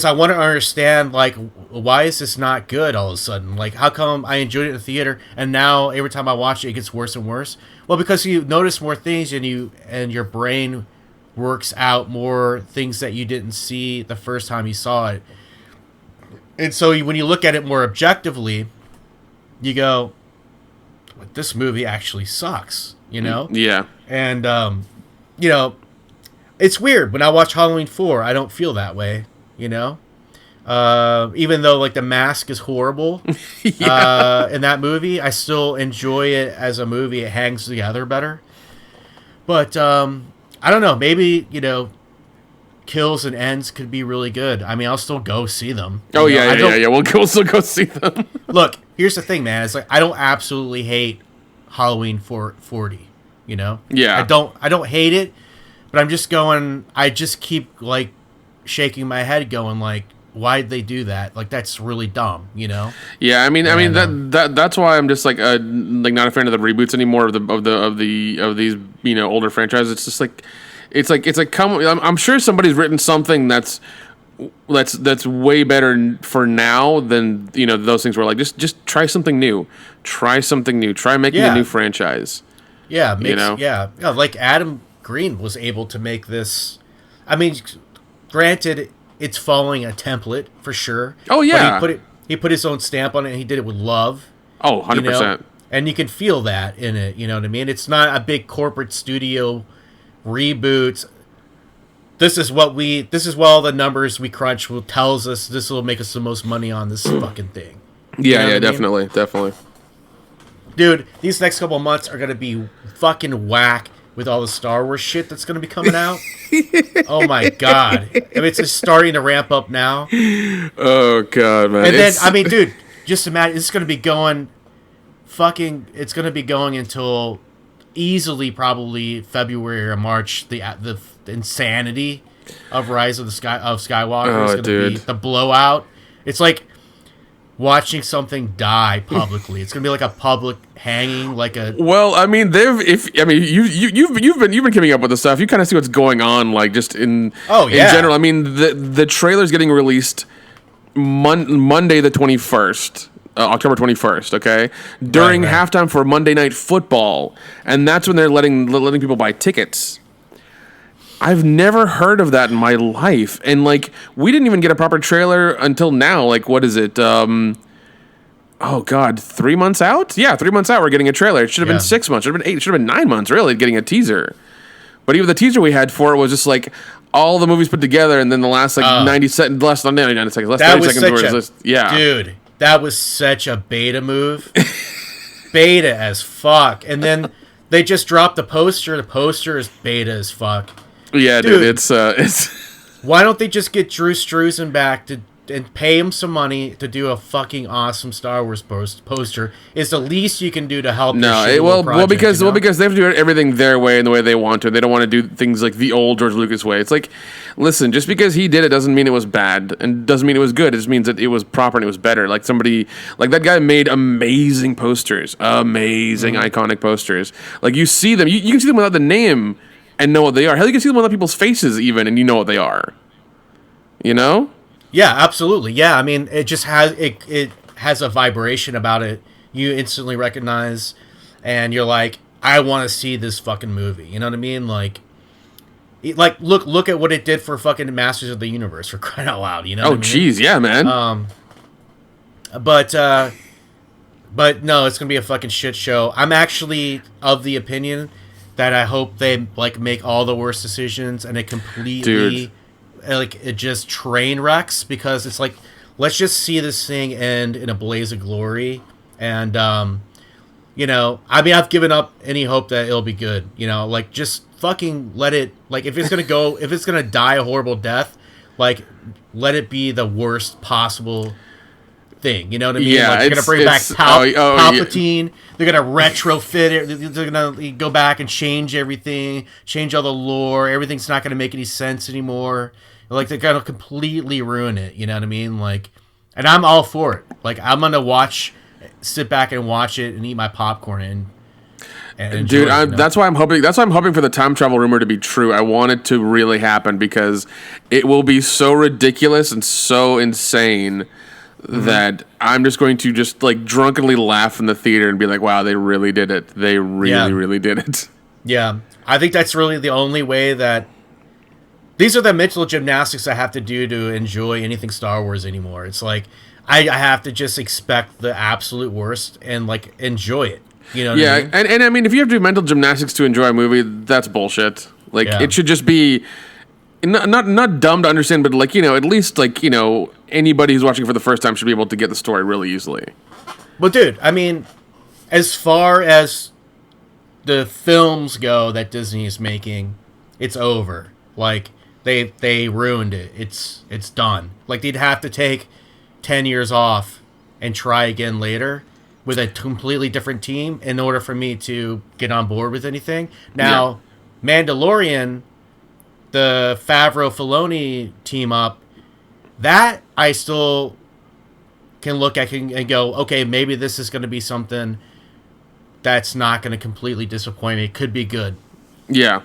I want to understand like why is this not good all of a sudden? Like how come I enjoyed it in the theater and now every time I watch it, it gets worse and worse? Well, because you notice more things and your brain works out more things that you didn't see the first time you saw it. And so when you look at it more objectively, you go, this movie actually sucks, you know? Yeah. And, it's weird. When I watch Halloween 4, I don't feel that way, you know? Even though, like, the mask is horrible in that movie, I still enjoy it as a movie. It hangs together better. But, I don't know. Maybe, kills and ends could be really good. I mean, I'll still go see them. Oh, yeah. We'll still go see them. Look, here's the thing, man. It's like, I don't absolutely hate Halloween 40, you know? Yeah. I don't hate it, but I just keep, like, shaking my head going, like, why'd they do that? Like, that's really dumb, you know? Yeah, I mean, that's why I'm just like not a fan of the reboots anymore of these older franchises. It's just like it's like I'm sure somebody's written something that's way better for now than those things were like just try something new, try making a new franchise. Yeah, like Adam Green was able to make this. I mean, granted, it's following a template for sure. Oh yeah, but he put his own stamp on it. And he did it with love. Oh, 100%. And you can feel that in it. You know what I mean? It's not a big corporate studio reboot. This is what all the numbers we crunch tells us. This will make us the most money on this fucking thing. Yeah, definitely. Dude, these next couple of months are gonna be fucking whack. With all the Star Wars shit that's going to be coming out. Oh, my God. I mean, it's just starting to ramp up now. Oh, God, man. And then, dude, just imagine, it's going to be going it's going to be going until easily probably February or March, the insanity of Rise of Skywalker is going to be the blowout. It's like watching something die publicly. It's gonna be like a public hanging, like a. Well, I mean, you've been keeping up with the stuff. You kind of see what's going on, like just in general. I mean, the trailer's getting released Monday the 21st. October 21st, okay? During halftime for Monday Night Football, and that's when they're letting people buy tickets. I've never heard of that in my life. And, like, we didn't even get a proper trailer until now. Like, what is it? 3 months out? Yeah, 3 months out we're getting a trailer. It should have been 6 months. It should have been 8. It should have been 9 months, really, getting a teaser. But even the teaser we had for it was just like, all the movies put together, and then the last 90 seconds, last 90 seconds, last 30 seconds were just dude. That was such a beta move, beta as fuck. And then they just dropped the poster. The poster is beta as fuck. Yeah, dude, it's Why don't they just get Drew Struzan back and pay him some money to do a fucking awesome Star Wars poster? Is the least you can do to help. Because they have to do everything their way and the way they want to. They don't want to do things like the old George Lucas way. It's like, listen, just because he did it doesn't mean it was bad and doesn't mean it was good. It just means that it was proper and it was better. Like that guy made amazing posters, iconic posters. Like you see them, you can see them without the name and know what they are. Hell, you can see them without people's faces even, and you know what they are. You know? Yeah, absolutely. Yeah, I mean, it just has it has a vibration about it. You instantly recognize, and you're like, I want to see this fucking movie. You know what I mean? Like look at what it did for fucking Masters of the Universe, for crying out loud. You know? Oh, jeez, yeah, man. But no, it's gonna be a fucking shit show. I'm actually of the opinion that I hope they make all the worst decisions and it completely. Dude. It just train wrecks, because it's like, let's just see this thing end in a blaze of glory. And I mean, I've given up any hope that it'll be good. Just fucking let it, if it's gonna die a horrible death, let it be the worst possible thing. You know what I mean? Yeah, they're gonna bring back Palpatine. Yeah. They're gonna retrofit it. They're gonna go back and change everything, change all the lore. Everything's not gonna make any sense anymore. They're gonna completely ruin it. You know what I mean? And I'm all for it. I'm gonna sit back and watch it and eat my popcorn and enjoy dude, it, that's why I'm hoping. That's why I'm hoping for the time travel rumor to be true. I want it to really happen, because it will be so ridiculous and so insane. Mm-hmm. That I'm just going to drunkenly laugh in the theater and be like, wow, they really did it. They really did it. Yeah. I think that's really the only way that... These are the mental gymnastics I have to do to enjoy anything Star Wars anymore. It's like, I have to just expect the absolute worst and, enjoy it. You know what I mean? And I mean, if you have to do mental gymnastics to enjoy a movie, that's bullshit. It should just be... Not dumb to understand, but at least anybody who's watching for the first time should be able to get the story really easily. But dude, I mean, as far as the films go that Disney is making, it's over. They ruined it. It's done. They'd have to take 10 years off and try again later with a completely different team in order for me to get on board with anything. Now, Mandalorian, the Favreau-Filoni team up, that I still can look at and go, okay, maybe this is going to be something that's not going to completely disappoint me. It could be good. Yeah.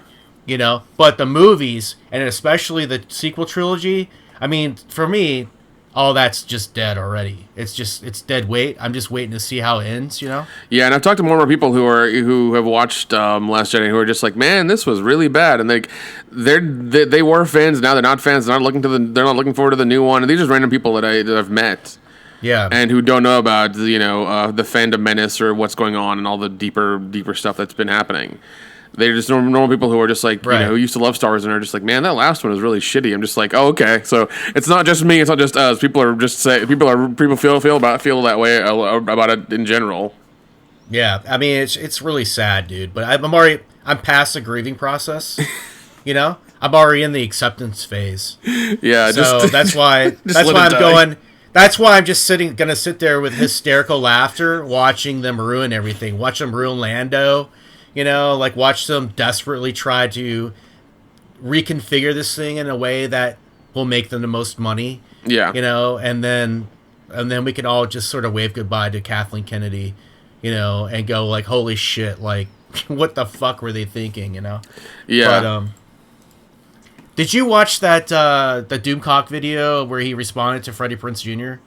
But the movies, and especially the sequel trilogy, I mean, for me, all that's just dead already. It's dead weight. I'm just waiting to see how it ends, Yeah, and I've talked to more and more people who have watched Last Jedi, who are just like, man, this was really bad, and they were fans. Now they're not fans. They're not looking forward to the new one. And these are random people that I've met. Yeah, and who don't know about the fandom menace or what's going on and all the deeper stuff that's been happening. They're just normal people who are just who used to love Star Wars and are just like, man, that last one was really shitty. I'm just like, oh, okay. So it's not just me. It's not just us. People feel that way about it in general. Yeah, I mean, it's really sad, dude. But I'm past the grieving process. I'm already in the acceptance phase. Yeah, so that's why I'm going. That's why I'm just gonna sit there with hysterical laughter, watching them ruin everything. Watch them ruin Lando. Watch them desperately try to reconfigure this thing in a way that will make them the most money. Yeah. And then we can all just sort of wave goodbye to Kathleen Kennedy, and go holy shit, what the fuck were they thinking, Yeah. But, did you watch that, the Doomcock video where he responded to Freddie Prinze Jr.?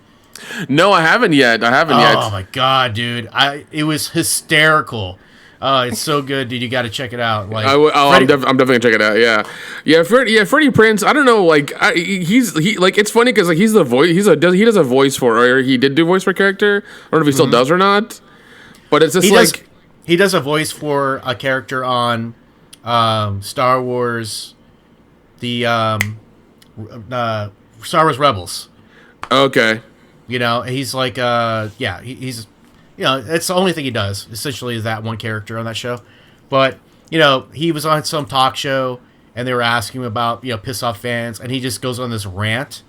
No, I haven't yet. Oh my God, dude. It was hysterical. Oh, it's so good, dude. You got to check it out. I'm definitely gonna check it out. Yeah. Freddie Prinze. I don't know. It's funny because he's the voice. He does a voice for, or he did do voice for a character. I don't know if he still does or not. But it's just he does a voice for a character on Star Wars the Star Wars Rebels. Okay. You know, he's like, he's, you know, it's the only thing he does, essentially, is that one character on that show. But, you know, he was on some talk show, and they were asking him about, you know, piss off fans, and he just goes on this rant,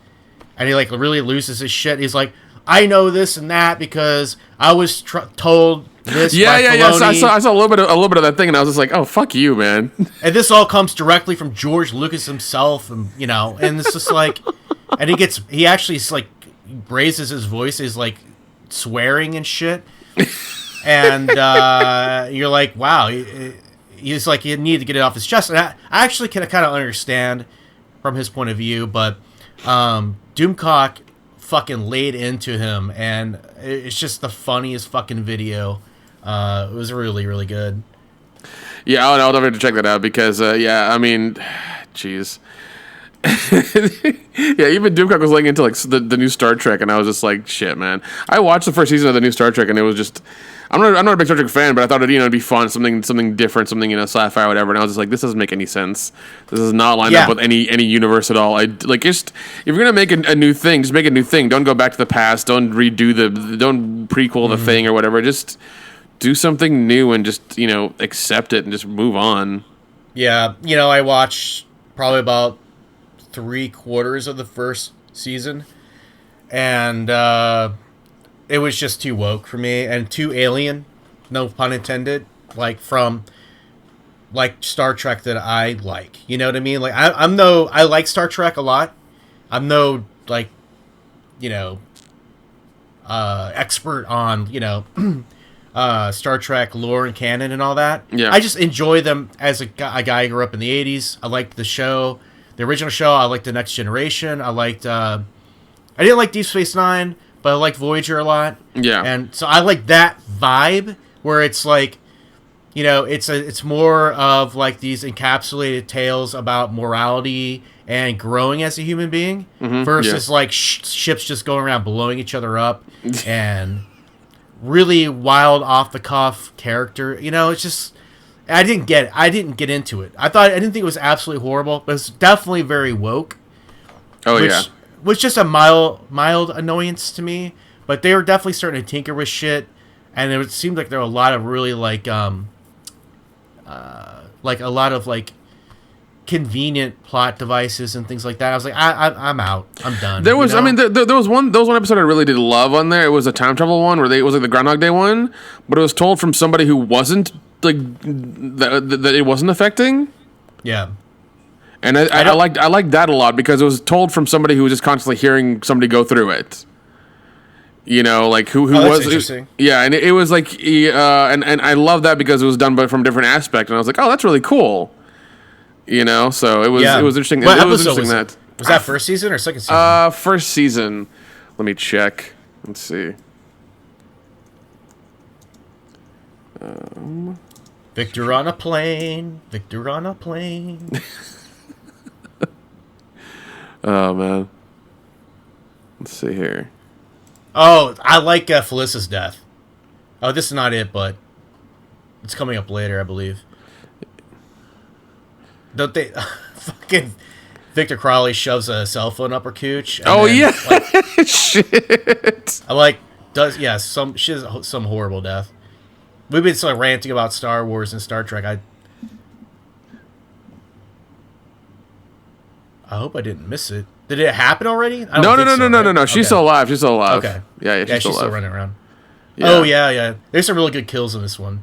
and he, like, really loses his shit. He's like, I know this and that because I was told this by Filoni. I saw a little bit of that thing, and I was just like, oh, fuck you, man. And this all comes directly from George Lucas himself, and, you know, and it's just like, and he actually, like, raises his voice, is like swearing and shit, and you're like, wow, he's like, you need to get it off his chest. And I actually can kind of understand from his point of view, but Doomcock fucking laid into him, and it's just the funniest fucking video. It was really, really good. Yeah, I'll definitely have to check that out because I mean, jeez. Yeah, even Doomcock was laying into like the new Star Trek, and I was just like, shit, man. I watched the first season of the new Star Trek, and it was just, I'm not a big Star Trek fan, but I thought it'd be fun, something different, something, you know, sci-fi or whatever. And I was just like, this doesn't make any sense. This is not lined up with any universe at all. I like, just, if you're gonna make a new thing, just make a new thing. Don't go back to the past. Don't don't prequel the thing or whatever. Just do something new and just, you know, accept it and just move on. Yeah, you know, I watched probably about 3/4 of the first season, and it was just too woke for me and too alien, no pun intended, like from like Star Trek that I like. You know what I mean? Like I like Star Trek a lot. I'm no, like, you know, expert on, you know, Star Trek lore and canon and all that. Yeah. I just enjoy them as a guy who grew up in the 80s. I liked the show. The original show, I liked The Next Generation. I liked, I didn't like Deep Space Nine, but I liked Voyager a lot. Yeah. And so I like that vibe where it's like, you know, it's more of like these encapsulated tales about morality and growing as a human being versus like ships just going around blowing each other up and really wild off the cuff character. You know, it's just, I didn't get into it. I didn't think it was absolutely horrible, but it's definitely very woke. Oh, which yeah. was just a mild annoyance to me. But they were definitely starting to tinker with shit, and it seemed like there were a lot of really like a lot of like convenient plot devices and things like that. I was like, I'm out. I'm done. There was, you know? I mean, there was one episode I really did love on there. It was a time travel one where it was like the Groundhog Day one, but it was told from somebody who wasn't like that it wasn't affecting. Yeah. And I liked that a lot because it was told from somebody who was just constantly hearing somebody go through it. You know, like who was interesting. Yeah, and it was like and I love that because it was done from a different aspect, and I was like, oh, that's really cool. You know, so it was interesting. What it was episode interesting was that first season or second season? First season. Let me check. Let's see. Victor on a plane. Victor on a plane. Oh man. Let's see here. Oh, I like Felicia's death. Oh, this is not it, but it's coming up later, I believe. Don't they? Fucking Victor Crowley shoves a cell phone up her cooch. Oh, then, yeah. like, Shit. I like she has some horrible death. We've been sort of ranting about Star Wars and Star Trek. I hope I didn't miss it. Did it happen already? No. She's still alive. She's still alive. Okay. Yeah, she's still alive. Still running around. Yeah. Oh, yeah. There's some really good kills in this one.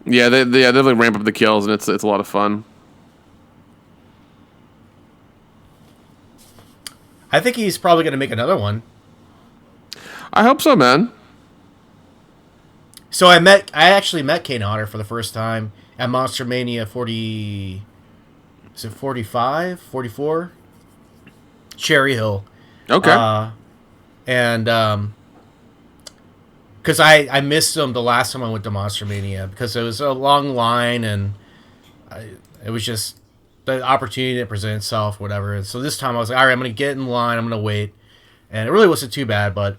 Yeah, they definitely ramp up the kills, and it's a lot of fun. I think he's probably going to make another one. I hope so, man. So I actually met Kanehodder for the first time at Monster Mania 40. Is it 45? 44? Cherry Hill. Okay. And because I missed him the last time I went to Monster Mania because it was a long line and it was just the opportunity to present itself, whatever. And so this time I was like, all right, I'm going to get in line. I'm going to wait. And it really wasn't too bad, but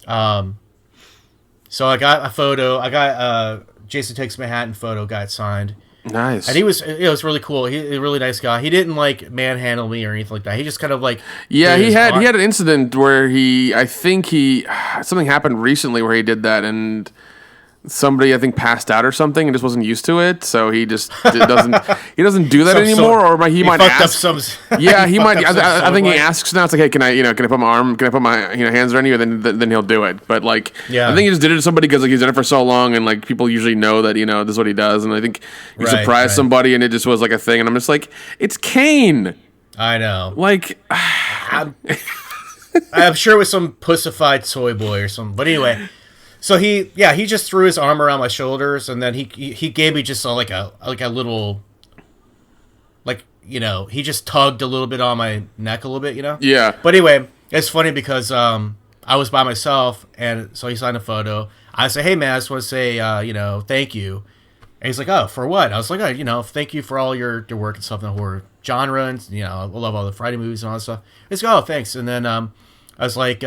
so I got a photo. I got Jason Takes Manhattan photo got signed. Nice. And it was really cool. He a really nice guy. He didn't like manhandle me or anything like that. He just kind of like he had an incident where I think something happened recently where he did that, and somebody I think passed out or something and just wasn't used to it, so he just doesn't do that anymore. Or he might ask. Yeah, he might. I think he asks now. It's like, hey, can I put my hands around you? And then he'll do it. But like, I think he just did it to somebody because like he's done it for so long, and like people usually know that this is what he does. And I think he surprised somebody, and it just was like a thing. And I'm just like, it's Kane. I know. Like, I'm sure it was some pussified soy boy or something. But anyway. So he just threw his arm around my shoulders, and then he gave me just like a little, like, he just tugged a little bit on my neck a little bit, Yeah. But anyway, it's funny because I was by myself, and so he signed a photo. I said, hey man, I just want to say thank you. And he's like, oh, for what? I was like, oh, thank you for all your work and stuff in the horror genre, and I love all the Friday movies and all that stuff. He's like, oh, thanks. And then I was like,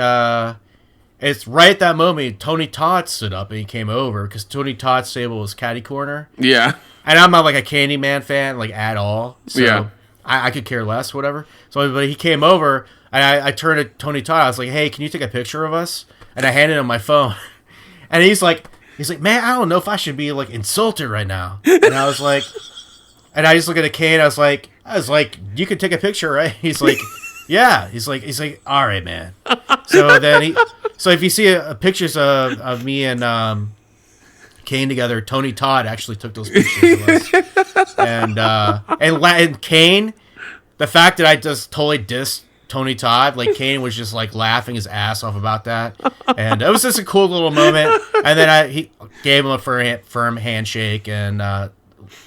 it's right at that moment, Tony Todd stood up and he came over because Tony Todd's table was catty corner. Yeah. And I'm not like a Candyman fan, like at all. So yeah. I could care less, whatever. So, but he came over and I turned to Tony Todd. I was like, hey, can you take a picture of us? And I handed him my phone. And he's like, man, I don't know if I should be like insulted right now. And I was like, and I just look at Kane. I was like, you can take a picture, right? He's like, yeah. He's like, all right, man. So then so if you see pictures of me and Kane together, Tony Todd actually took those pictures of us. And Kane, the fact that I just totally dissed Tony Todd, like Kane was just like laughing his ass off about that, and it was just a cool little moment. And then he gave him a firm handshake and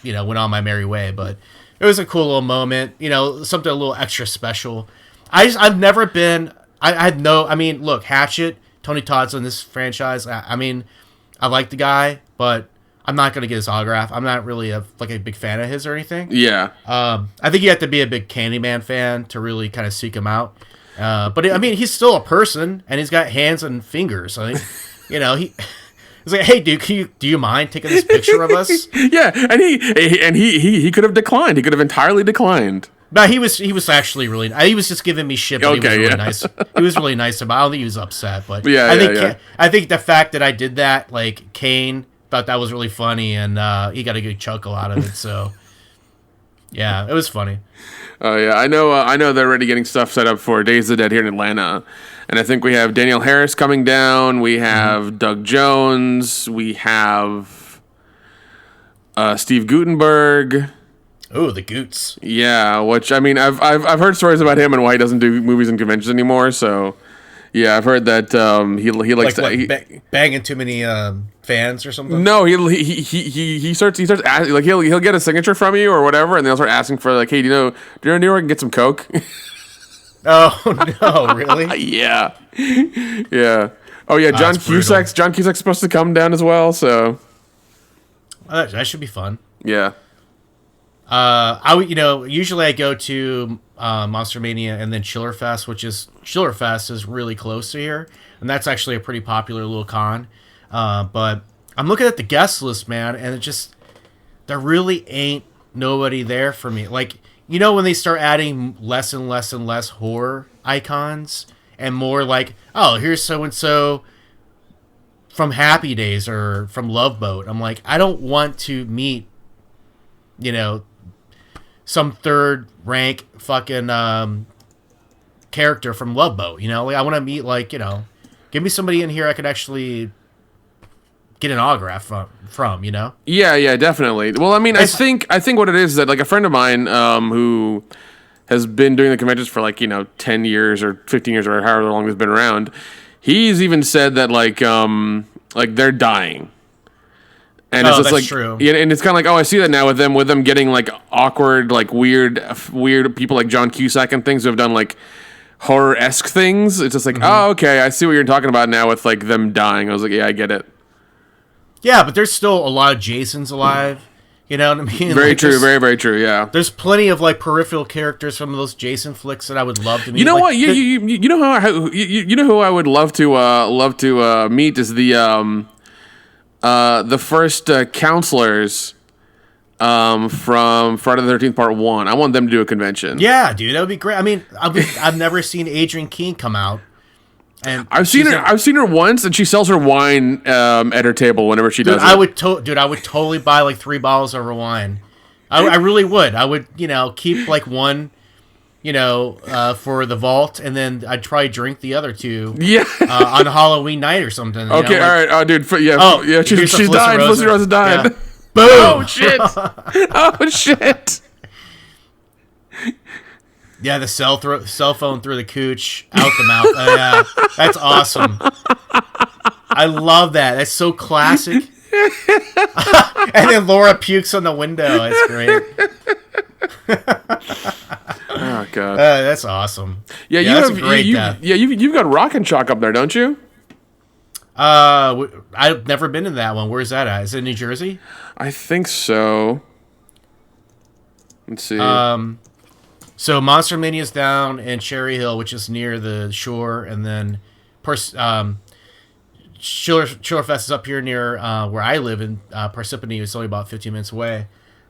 went on my merry way. But it was a cool little moment, something a little extra special. I've never been. Look, Hatchet, Tony Todd's in this franchise. I like the guy, but I'm not gonna get his autograph. I'm not really a big fan of his or anything. Yeah. I think you have to be a big Candyman fan to really kind of seek him out. But he's still a person, and he's got hands and fingers. I think, he's like, hey, dude, do you mind taking this picture of us? Yeah, and he could have declined. He could have entirely declined. No, he was actually really. He was just giving me shit. But he was really nice. He was really nice about it. I don't think he was upset, but I think the fact that I did that, like Kane thought that was really funny, and he got a good chuckle out of it. So, yeah, it was funny. Oh yeah, I know they're already getting stuff set up for Days of the Dead here in Atlanta, and I think we have Danielle Harris coming down. We have Doug Jones. We have Steve Guttenberg. Oh, the Goots. Yeah, which I've heard stories about him and why he doesn't do movies and conventions anymore. So, yeah, I've heard that he likes banging too many fans or something. No, he starts asking, like he'll get a signature from you or whatever, and they'll start asking for like, hey, do you know New York can get some Coke? Oh no, really? Yeah, yeah. Oh yeah, John Cusack's supposed to come down as well. So that should be fun. Yeah. Usually I go to Monster Mania and then Chillerfest is really close to here, and that's actually a pretty popular little con. But I'm looking at the guest list, man, and there really ain't nobody there for me. Like, when they start adding less and less and less horror icons and more like, oh, here's so and so from Happy Days or from Love Boat. I'm like, I don't want to meet, some third rank fucking character from Love Boat, I want to meet give me somebody in here I could actually get an autograph from. Yeah, definitely. Well, I think what it is that like a friend of mine who has been doing the conventions for 10 years or 15 years or however long it's been around, he's even said that like they're dying. And it's just that's true. Yeah, and it's kind of like, oh, I see that now with them getting like awkward, like weird people like John Cusack and things who have done like horror-esque things. It's just like, oh, okay, I see what you're talking about now with like them dying. I was like, yeah, I get it. Yeah, but there's still a lot of Jasons alive. You know what I mean? Very true, very, very true. Yeah, there's plenty of like peripheral characters from those Jason flicks that I would love to meet. You know what? You know who I would love to meet is the first counselors from Friday the 13th Part 1. I want them to do a convention. Yeah, dude, that would be great. I mean, I've never seen Adrienne King come out. And I've seen her once, and she sells her wine at her table whenever she does it. I would totally buy like 3 bottles of her wine. I really would. I would, keep like one, for the vault, and then I'd probably drink the other 2. Yeah. On Halloween night or something. Okay, all right. Oh, dude. Yeah, she's died. Felicity Rosa died. Yeah. Boom! Oh, shit. Oh, shit. Yeah, the cell phone through the cooch, out the mouth. Yeah, that's awesome. I love that. That's so classic. And then Laura pukes on the window. That's great. Oh god, that's awesome. Yeah, that's a great death. You've got Rock and Chalk up there, don't you? I've never been to that one. Where's that at? Is it New Jersey? I think so. Let's see. So Monster Mania's down in Cherry Hill, which is near the shore, and then Chiller Fest is up here near where I live in Parsippany. It's only about 15 minutes away,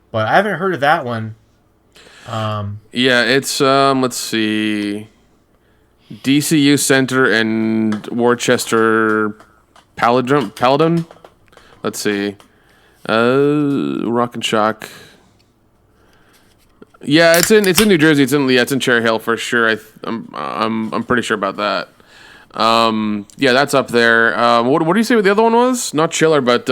but I haven't heard of that one. Yeah, it's let's see, DCU Center and Worcester Paladin. Let's see, Rock and Shock. Yeah, it's in New Jersey. It's in Cherry Hill for sure. I'm pretty sure about that. Yeah, that's up there. What do you say the other one was? Not Chiller, but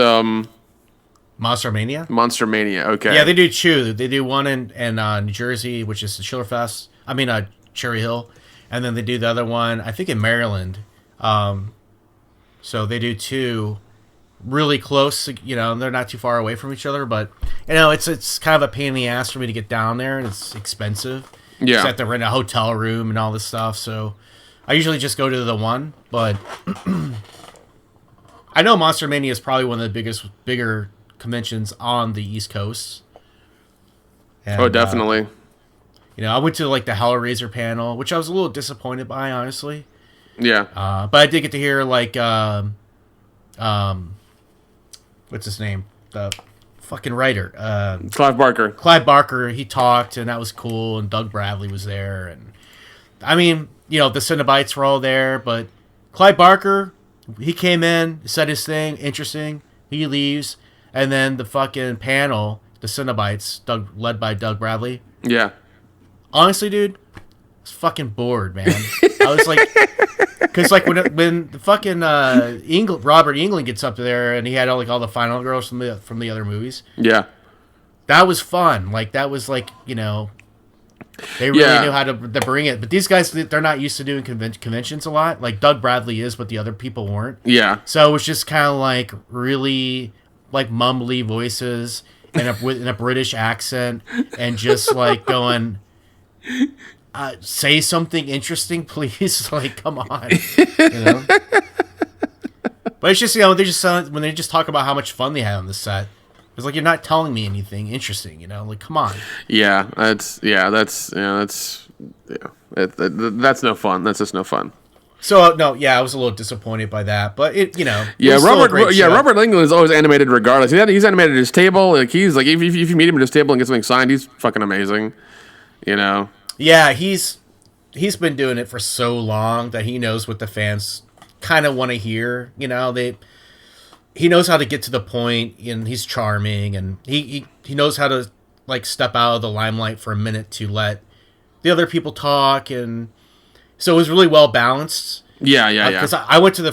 Monster Mania. Monster Mania. Okay. Yeah, they do 2. They do one in New Jersey, which is the Chiller Fest. I mean, Cherry Hill, and then they do the other one, I think, in Maryland. So they do 2 really close. They're not too far away from each other, but it's kind of a pain in the ass for me to get down there, and it's expensive. Yeah. I have to rent a hotel room and all this stuff. So I usually just go to the one, but I know Monster Mania is probably one of the bigger conventions on the East Coast. And, definitely. I went to like the Hellraiser panel, which I was a little disappointed by, honestly. Yeah. But I did get to hear like what's his name? The fucking writer. Clive Barker. Clive Barker, he talked, and that was cool, and Doug Bradley was there, and I mean, the Cenobites were all there, but Clive Barker, he came in, said his thing, interesting, he leaves, and then the fucking panel, the Cenobites, led by Doug Bradley. Yeah. Honestly, dude, I was fucking bored, man. I was like, because like when the fucking Robert Englund gets up there and he had all the final girls from the other movies. Yeah. That was fun. Like that was like they really knew how to bring it. But these guys, they're not used to doing conventions a lot. Like Doug Bradley is, but the other people weren't. Yeah. So it was just kind of like really like mumbly voices and in a British accent and just like going. Say something interesting, please. Like, come on. But it's just when they just talk about how much fun they had on the set. It's like you're not telling me anything interesting. Like, come on. Yeah, that's no fun. That's just no fun. So no, yeah, I was a little disappointed by that, but it. Yeah, Robert Englund is always animated regardless. He's animated at his table. Like he's like if you meet him at his table and get something signed, he's fucking amazing. Yeah, he's been doing it for so long that he knows what the fans kind of want to hear. He knows how to get to the point, and he's charming, and he knows how to like step out of the limelight for a minute to let the other people talk, and so it was really well balanced. Yeah. Because I went to the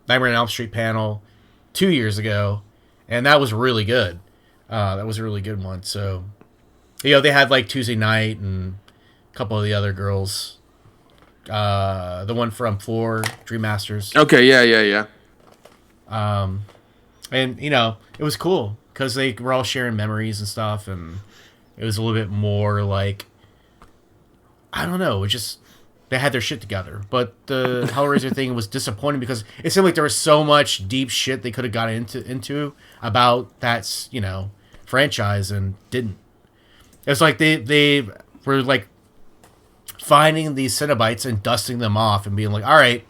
Nightmare on Elm Street panel 2 years ago, and that was really good. That was a really good one. So. They had like Tuesday Night and a couple of the other girls. The one from Floor, Dream Masters. Okay, yeah. And it was cool because they were all sharing memories and stuff, and it was a little bit more like, I don't know, they had their shit together. But the Hellraiser thing was disappointing because it seemed like there was so much deep shit they could have got into about that franchise and didn't. It's like they were like finding these Cenobites and dusting them off and being like, all right,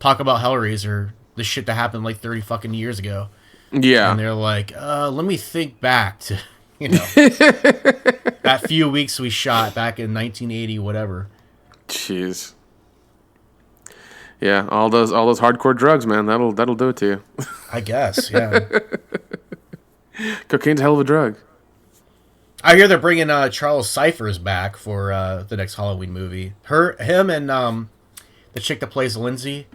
talk about Hellraiser, the shit that happened like 30 fucking years ago. Yeah. And they're like, let me think back to, that few weeks we shot back in 1980, whatever. Jeez. Yeah, all those hardcore drugs, man. That'll do it to you. I guess, yeah. Cocaine's a hell of a drug. I hear they're bringing Charles Cyphers back for the next Halloween movie. Him, and the chick that plays Lindsay.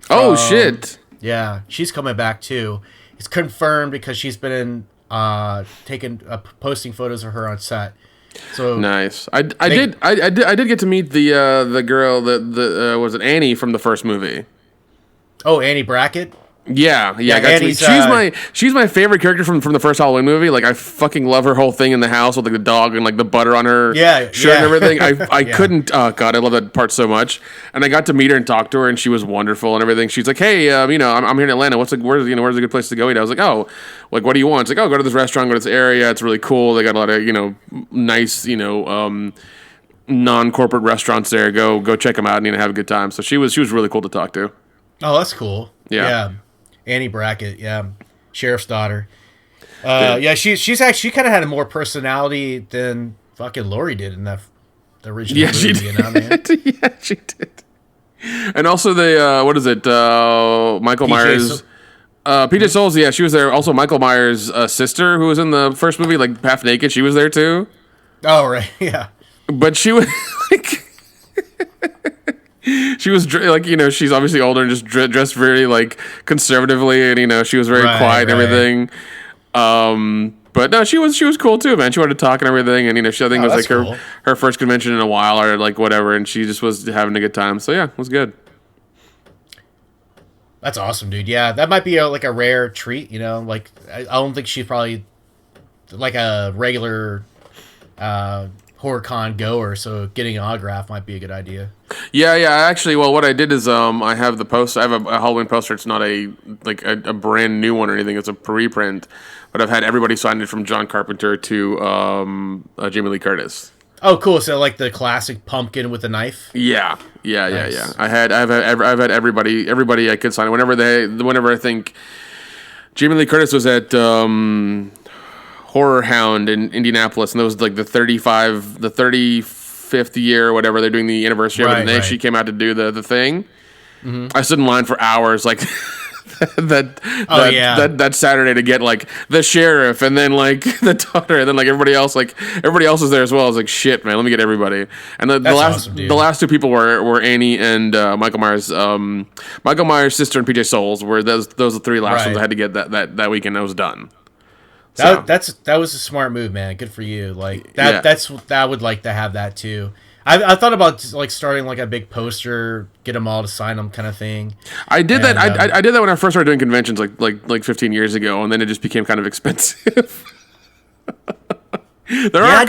Oh shit! Yeah, she's coming back too. It's confirmed because she's been posting photos of her on set. So nice. I did get to meet the girl that was it Annie from the first movie. Oh, Annie Brackett. Yeah, I got to meet. She's my favorite character from the first Halloween movie. Like, I fucking love her whole thing in the house with like the dog and like the butter on her shirt and everything. I couldn't. Oh god, I love that part so much. And I got to meet her and talk to her, and she was wonderful and everything. She's like, hey, I'm here in Atlanta. Where's a good place to go eat? I was like, oh, like what do you want? It's like, oh, go to this restaurant, go to this area. It's really cool. They got a lot of nice non-corporate restaurants there. Go check them out and have a good time. So she was really cool to talk to. Oh, that's cool. Yeah. Annie Brackett, sheriff's daughter. She's actually kind of had a more personality than fucking Lori did in the original movie. She did. Man? Yeah, she did. And also what is it? Michael Myers. PJ Souls, yeah, she was there. Also, Michael Myers' sister, who was in the first movie, like half naked, she was there too. Oh right, yeah. But she was like. She was like, she's obviously older and just dressed very like conservatively, and she was very quiet and everything. But no, she was cool too, man. She wanted to talk and everything, and I think it was like cool. her first convention in a while or like whatever, and she just was having a good time. So yeah, it was good. That's awesome, dude. Yeah, that might be like a rare treat, Like I don't think she's probably like a regular HorrorCon goer, so getting an autograph might be a good idea. Yeah. Actually, well, what I did is I have the poster. I have a Halloween poster. It's not a brand new one or anything. It's a preprint, but I've had everybody sign it from John Carpenter to Jamie Lee Curtis. Oh, cool! So like the classic pumpkin with a knife. Yeah. I've had everybody I could sign it whenever I think Jamie Lee Curtis was at Horror Hound in Indianapolis, and that was like the 35th year or whatever. They're doing the anniversary of it, and then she came out to do the thing. Mm-hmm. I stood in line for hours, like that Saturday to get like the sheriff and then like the daughter and then like everybody else was there as well. I was like, shit, man, let me get everybody. And the last two people were Annie and Michael Myers' sister and PJ Souls. Were those the three last ones I had to get that weekend. I was done. That was a smart move, man. Good for you. Like that's I would like to have that too. I thought about like starting like a big poster, get them all to sign them, kind of thing. I did that. I did that when I first started doing conventions, like 15 years ago, and then it just became kind of expensive. There are a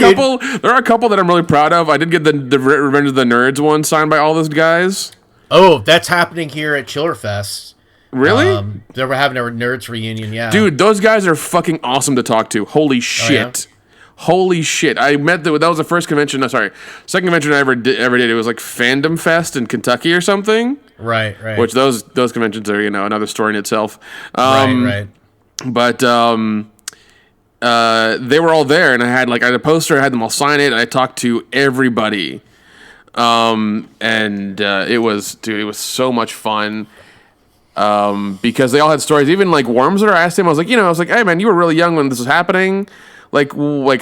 couple that I'm really proud of. I did get the Revenge of the Nerds one signed by all those guys. Oh, that's happening here at Chillerfest. Really? They were having a Nerds reunion, yeah. Dude, those guys are fucking awesome to talk to. Holy shit. Oh, yeah? Holy shit. I met that was the first convention, second convention I ever did. It was like Fandom Fest in Kentucky or something. Right. Which those conventions are, another story in itself. Right. But they were all there, and I had a poster, I had them all sign it, and I talked to everybody. It was so much fun. Because they all had stories, even like Wormser. I asked him, I was like, hey man, you were really young when this was happening. Like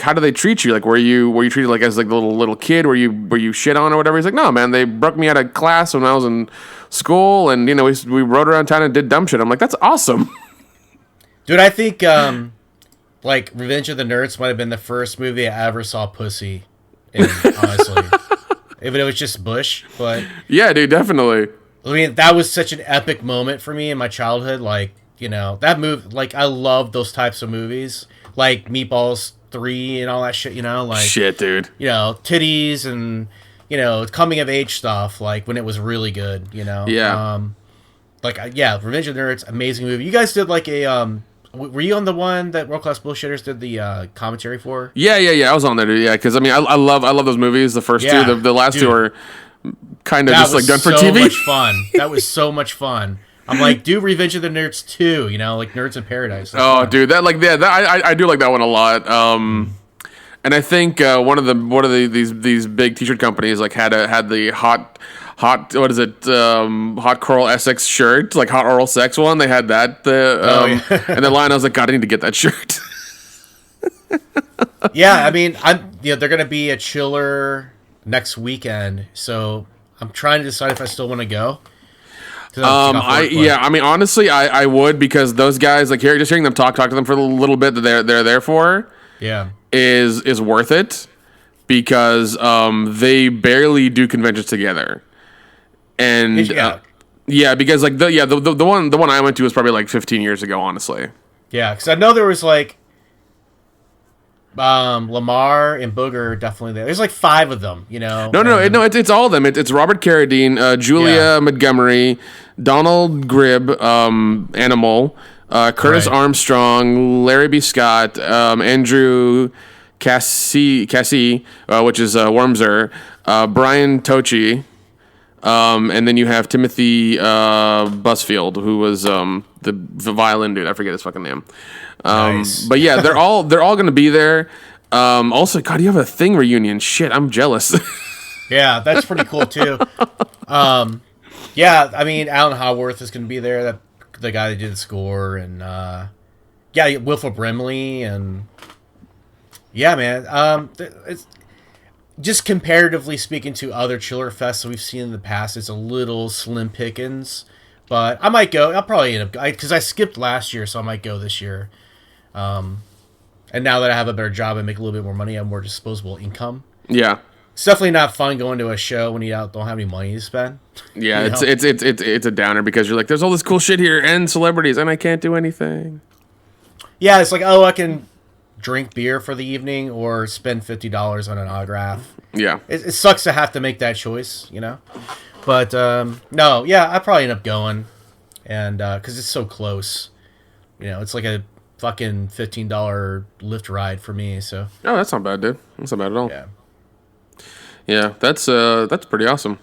how do they treat you? Like, were you treated like as like the little kid? Were you shit on or whatever? He's like, no man, they broke me out of class when I was in school, and we rode around town and did dumb shit. I'm like, that's awesome. Dude, I think like Revenge of the Nerds might have been the first movie I ever saw pussy in, honestly. If it was just Bush, but yeah, dude, definitely. I mean, that was such an epic moment for me in my childhood. Like, that movie, like, I love those types of movies. Like Meatballs 3 and all that shit, like... Shit, dude. Titties and, coming of age stuff, like, when it was really good, Yeah. Revenge of the Nerds, amazing movie. You guys did, like, a, were you on the one that World Class Bullshitters did the commentary for? Yeah, I was on there, dude. Yeah, because, I mean, I love those movies. The first two, the last two are... kind of just like done for TV. That was so much fun. I'm like, do Revenge of the Nerds 2, like Nerds in Paradise. That's Oh, fun. dude, I do like that one a lot. And I think one of these big T-shirt companies like had the hot what is it hot coral Essex shirt, like hot oral sex one. They had that and the line, I was like, God, I need to get that shirt. Yeah, I mean, they're gonna be at Chiller next weekend, so I'm trying to decide if I still want to go. I mean, honestly, I would, because those guys, like, just hearing them talk to them for the little bit that they're there for, yeah, is worth it, because they barely do conventions together, and because like the one I went to was probably like 15 years ago, honestly. Yeah, because I know there was like Lamar and Booger definitely there. There's like 5 of them, No, it's all of them. It's Robert Carradine, Julia Montgomery, Donald Gribb, Animal, Curtis Armstrong, Larry B. Scott, Andrew Cassie, which is Wormser, Brian Tochi, and then you have Timothy Busfield, who was the violin dude. I forget his fucking name. Nice. But yeah, they're all going to be there. Also, God, you have a Thing reunion. Shit, I'm jealous. Yeah, that's pretty cool too. Yeah, I mean, Alan Howarth is going to be there. The guy that did the score, and Wilford Brimley, and yeah, man. It's just comparatively speaking to other Chiller Fests that we've seen in the past, it's a little slim pickings. But I might go. I'll probably end up because I skipped last year, so I might go this year. And now that I have a better job and make a little bit more money, I have more disposable income. Yeah, it's definitely not fun going to a show when you don't have any money to spend. Yeah, it's a downer, because you're like, there's all this cool shit here and celebrities, and I can't do anything. Yeah, it's like, I can drink beer for the evening or spend $50 on an autograph. Yeah, it sucks to have to make that choice, But no, yeah, I probably end up going, and because it's so close, it's like a fucking $15 Lyft ride for me. So that's not bad, dude. That's not bad at all. Yeah, that's pretty awesome.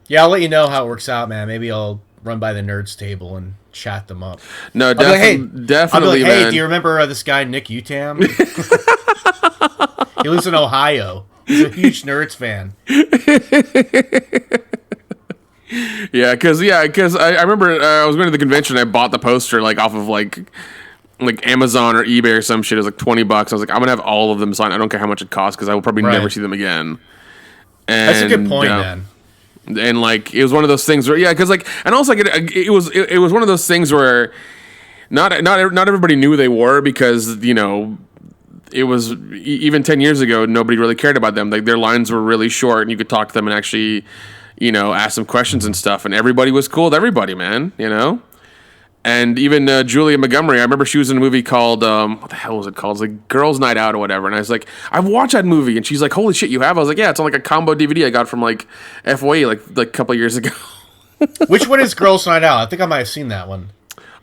Yeah, I'll let you know how it works out, man. Maybe I'll run by the nerds table and chat them up. No, definitely, I'll be like, hey, man. do you remember this guy Nik Uttam? He lives in Ohio. He's a huge Nerds fan. Yeah, because I remember I was going to the convention. I bought the poster like off of like Amazon or eBay or some shit. It was like $20. I was like, I'm gonna have all of them signed. I don't care how much it costs, because I will probably never see them again. And, that's a good point, man. And like, it was one of those things where, because like, and also like, it was one of those things where not everybody knew who they were, because it was even 10 years ago, nobody really cared about them. Like, their lines were really short, and you could talk to them and actually, ask them questions and stuff. And everybody was cool with everybody, man. And even Julia Montgomery, I remember she was in a movie called what the hell was it called? It's like Girls Night Out or whatever. And I was like, I've watched that movie. And she's like, holy shit, you have? I was like, yeah, it's on like a combo DVD I got from like FOA like a couple of years ago. Which one is Girls Night Out? I think I might have seen that one.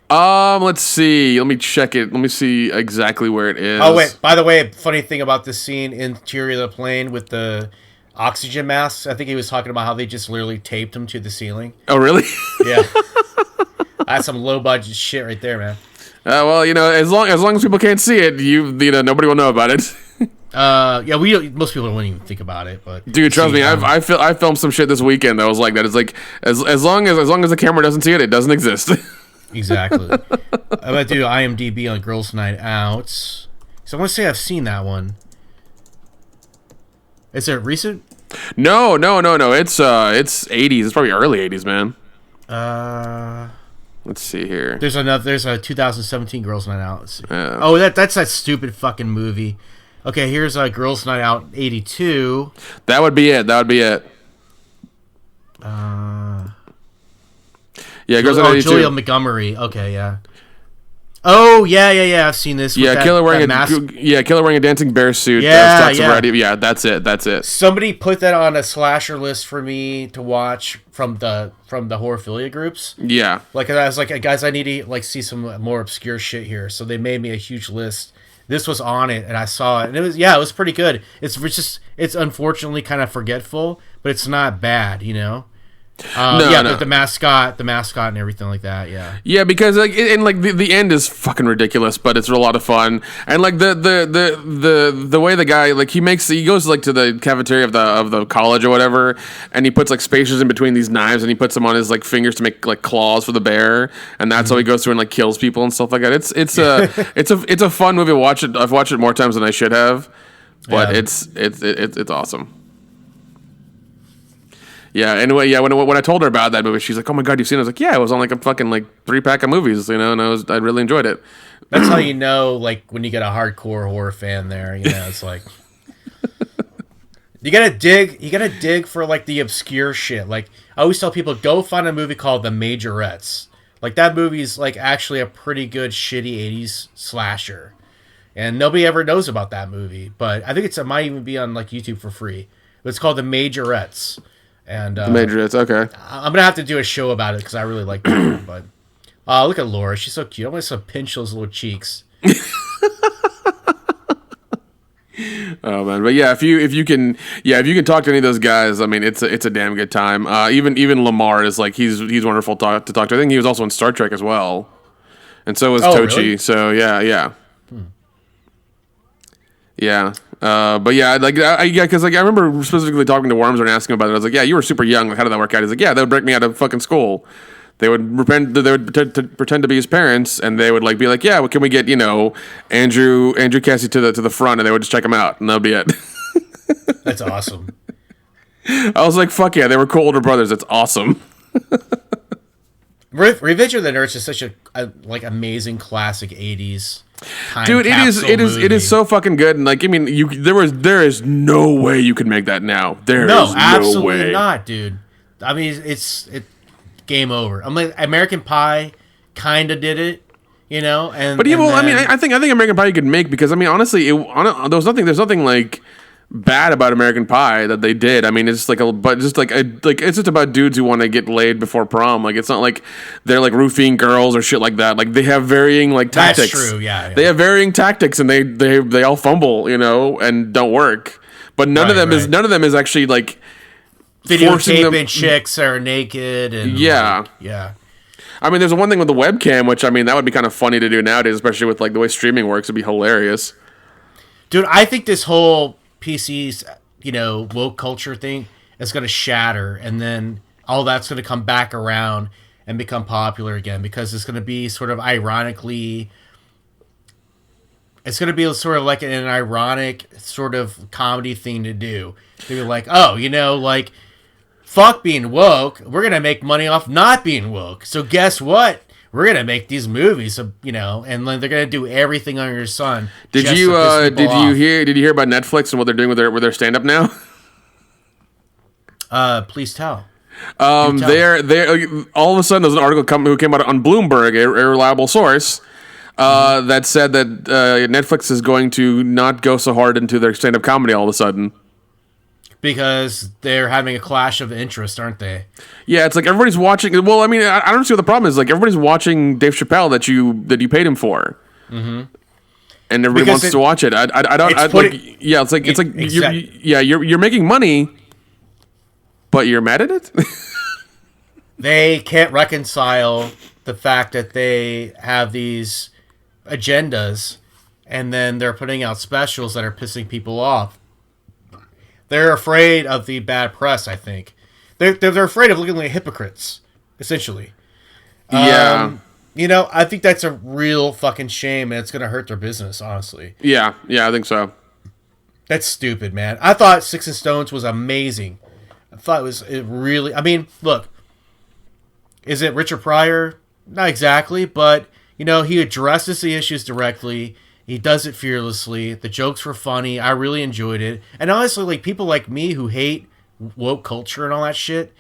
Let's see. Let me check it. Let me see exactly where it is. Oh wait, by the way, funny thing about this scene, interior of the plane with the oxygen masks. I think he was talking about how they just literally taped them to the ceiling. Oh really? Yeah. That's some low budget shit right there, man. Well, as long as people can't see it, nobody will know about it. Most people wouldn't even think about it, but dude, trust me, I filmed some shit this weekend that was like that. It's like as long as the camera doesn't see it, it doesn't exist. Exactly. I'm gonna do IMDb on Girls Night Out. So I want to say I've seen that one. Is it recent? No. It's 80s. It's probably early 80s, man. Let's see here. There's a 2017 Girls Night Out. Let's see. Oh, that's that stupid fucking movie. Okay, here's Girls Night Out 82. That would be it. Yeah, Girls Night Out 82. Julia Montgomery. Okay, yeah. Oh, yeah. I've seen this. Yeah, Killer wearing a dancing bear suit. Yeah. Yeah, that's it. Somebody put that on a slasher list for me to watch from the horophilia groups. Yeah. Like, I was like, guys, I need to see some more obscure shit here. So they made me a huge list. This was on it, and I saw it, and it was pretty good. It's unfortunately kind of forgetful, but it's not bad, But the mascot and everything like that. Yeah, because like and like the end is fucking ridiculous, but it's a lot of fun. And like the way the guy like he goes like to the cafeteria of the college or whatever, and he puts like spacers in between these knives, and he puts them on his like fingers to make like claws for the bear, and that's how he goes through and like kills people and stuff like that. It's a fun movie to watch. I've watched it more times than I should have, but it's awesome. Yeah. Anyway, yeah. When I told her about that movie, she's like, "Oh my god, you've seen it?" I was like, "Yeah, it was on like a fucking like 3-pack of movies, and I really enjoyed it." That's how you know, like when you get a hardcore horror fan there. It's like you gotta dig for like the obscure shit. Like I always tell people, go find a movie called The Majorettes. Like that movie's like actually a pretty good shitty 80s slasher, and nobody ever knows about that movie. But I think it might even be on like YouTube for free. But it's called The Majorettes. And The Majorettes, okay. I'm gonna have to do a show about it because I really like that one. But look at Laura, she's so cute. I want to pinch those little cheeks. Oh man, but yeah, if you can talk to any of those guys, I mean, it's a damn good time. Even Lamar is like he's wonderful to talk to. I think he was also in Star Trek as well, and so was Tochi. Really? So yeah. Yeah, but yeah, like because like I remember specifically talking to Worms and asking about it. I was like, "Yeah, you were super young. Like, how did that work out?" He's like, "Yeah, they would break me out of fucking school. They would pretend to be his parents, and they would like be like, yeah, well, can we get Andrew Cassie to the front, and they would just check him out, and that'll be it." That's awesome. I was like, "Fuck yeah, they were cool older brothers. That's awesome." Revenge of the Nerds is such a like amazing classic 80s. Dude, it is so fucking good, and like I mean, there is no way you could make that now. No, absolutely way. not, dude. I mean, it's game over. I'm like American Pie, kind of did it, and I mean, I think American Pie you could make because I mean, honestly, there's nothing like bad about American Pie that they did. I mean, it's just it's just about dudes who want to get laid before prom. Like it's not like they're like roofing girls or shit like that. Like they have varying like tactics. That's true. Yeah. They have varying tactics, and they all fumble, and don't work. But none of them is actually like videotaping chicks that are naked and yeah. I mean, there's one thing with the webcam, which I mean that would be kind of funny to do nowadays, especially with like the way streaming works. It'd be hilarious. Dude, I think this whole PC's, woke culture thing is going to shatter, and then all that's going to come back around and become popular again because it's going to be sort of ironically, it's going to be sort of like an ironic sort of comedy thing to do. To be like, oh, like, fuck being woke. We're going to make money off not being woke. So guess what? We're gonna make these movies, and then they're gonna do everything under your sun. Did you hear about Netflix and what they're doing with their stand up now? Please tell. They're all of a sudden there's an article who came out on Bloomberg, a reliable source, that said that Netflix is going to not go so hard into their stand up comedy all of a sudden. Because they're having a clash of interest, aren't they? Yeah, it's like everybody's watching. Well, I mean, I don't see what the problem is. Like everybody's watching Dave Chappelle that you paid him for, and everybody wants to watch it. You're making money, but you're mad at it. They can't reconcile the fact that they have these agendas, and then they're putting out specials that are pissing people off. They're afraid of the bad press, I think. They're afraid of looking like hypocrites, essentially. Yeah. I think that's a real fucking shame, and it's going to hurt their business, honestly. Yeah, I think so. That's stupid, man. I thought Six and Stones was amazing. I thought it really... I mean, look. Is it Richard Pryor? Not exactly, but, he addresses the issues directly. He does it fearlessly. The jokes were funny. I really enjoyed it. And honestly, like people like me who hate woke culture and all that shit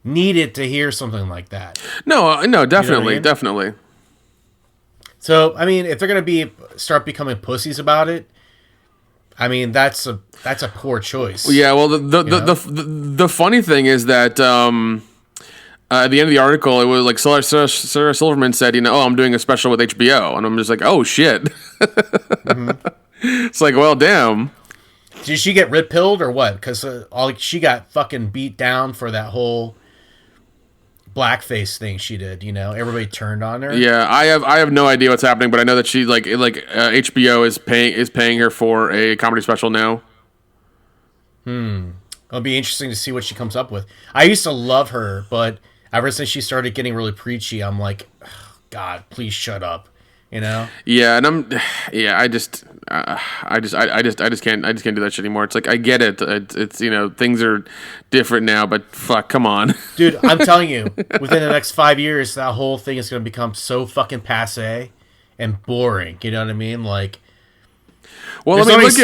needed to hear something like that. No, definitely, definitely. So, I mean, if they're gonna start becoming pussies about it, I mean that's a poor choice. Yeah. Well, the funny thing is that. At the end of the article, it was like Sarah Silverman said, I'm doing a special with HBO. And I'm just like, oh, shit. It's like, well, damn. Did she get red-pilled or what? Because she got fucking beat down for that whole blackface thing she did. Everybody turned on her. Yeah, I have no idea what's happening, but I know that she HBO is paying her for a comedy special now. It'll be interesting to see what she comes up with. I used to love her, but ever since she started getting really preachy, I'm like, oh, God, please shut up. Yeah, and I just can't do that shit anymore. It's like, I get it. It's things are different now, but fuck, come on. Dude, I'm telling you, within the next 5 years, that whole thing is going to become so fucking passé and boring. You know what I mean? Like, well, I mean, look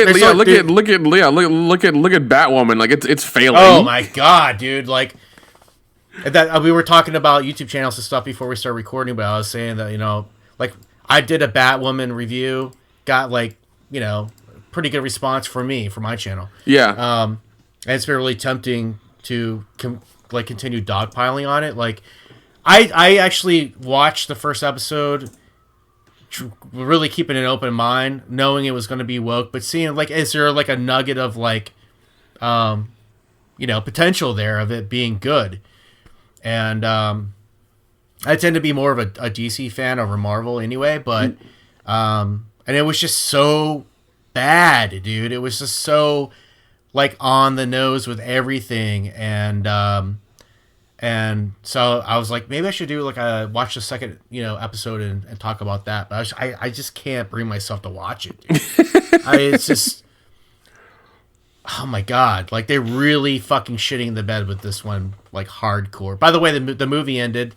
at Batwoman. Like, it's failing. Oh my God, dude! Like that. We were talking about YouTube channels and stuff before we started recording, but I was saying that like I did a Batwoman review, got pretty good response for my channel. Yeah. And it's been really tempting to continue dogpiling on it. Like, I actually watched the first episode, really keeping an open mind, knowing it was going to be woke, but seeing is there a nugget of potential there of it being good. And I tend to be more of a DC fan over Marvel anyway, but and it was just so bad, dude. It was just so on the nose with everything, and so I was like, maybe I should do watch the second episode and talk about that. But I just can't bring myself to watch it. It's just, oh my God, they're really fucking shitting the bed with this one, hardcore. By the way, the movie ended,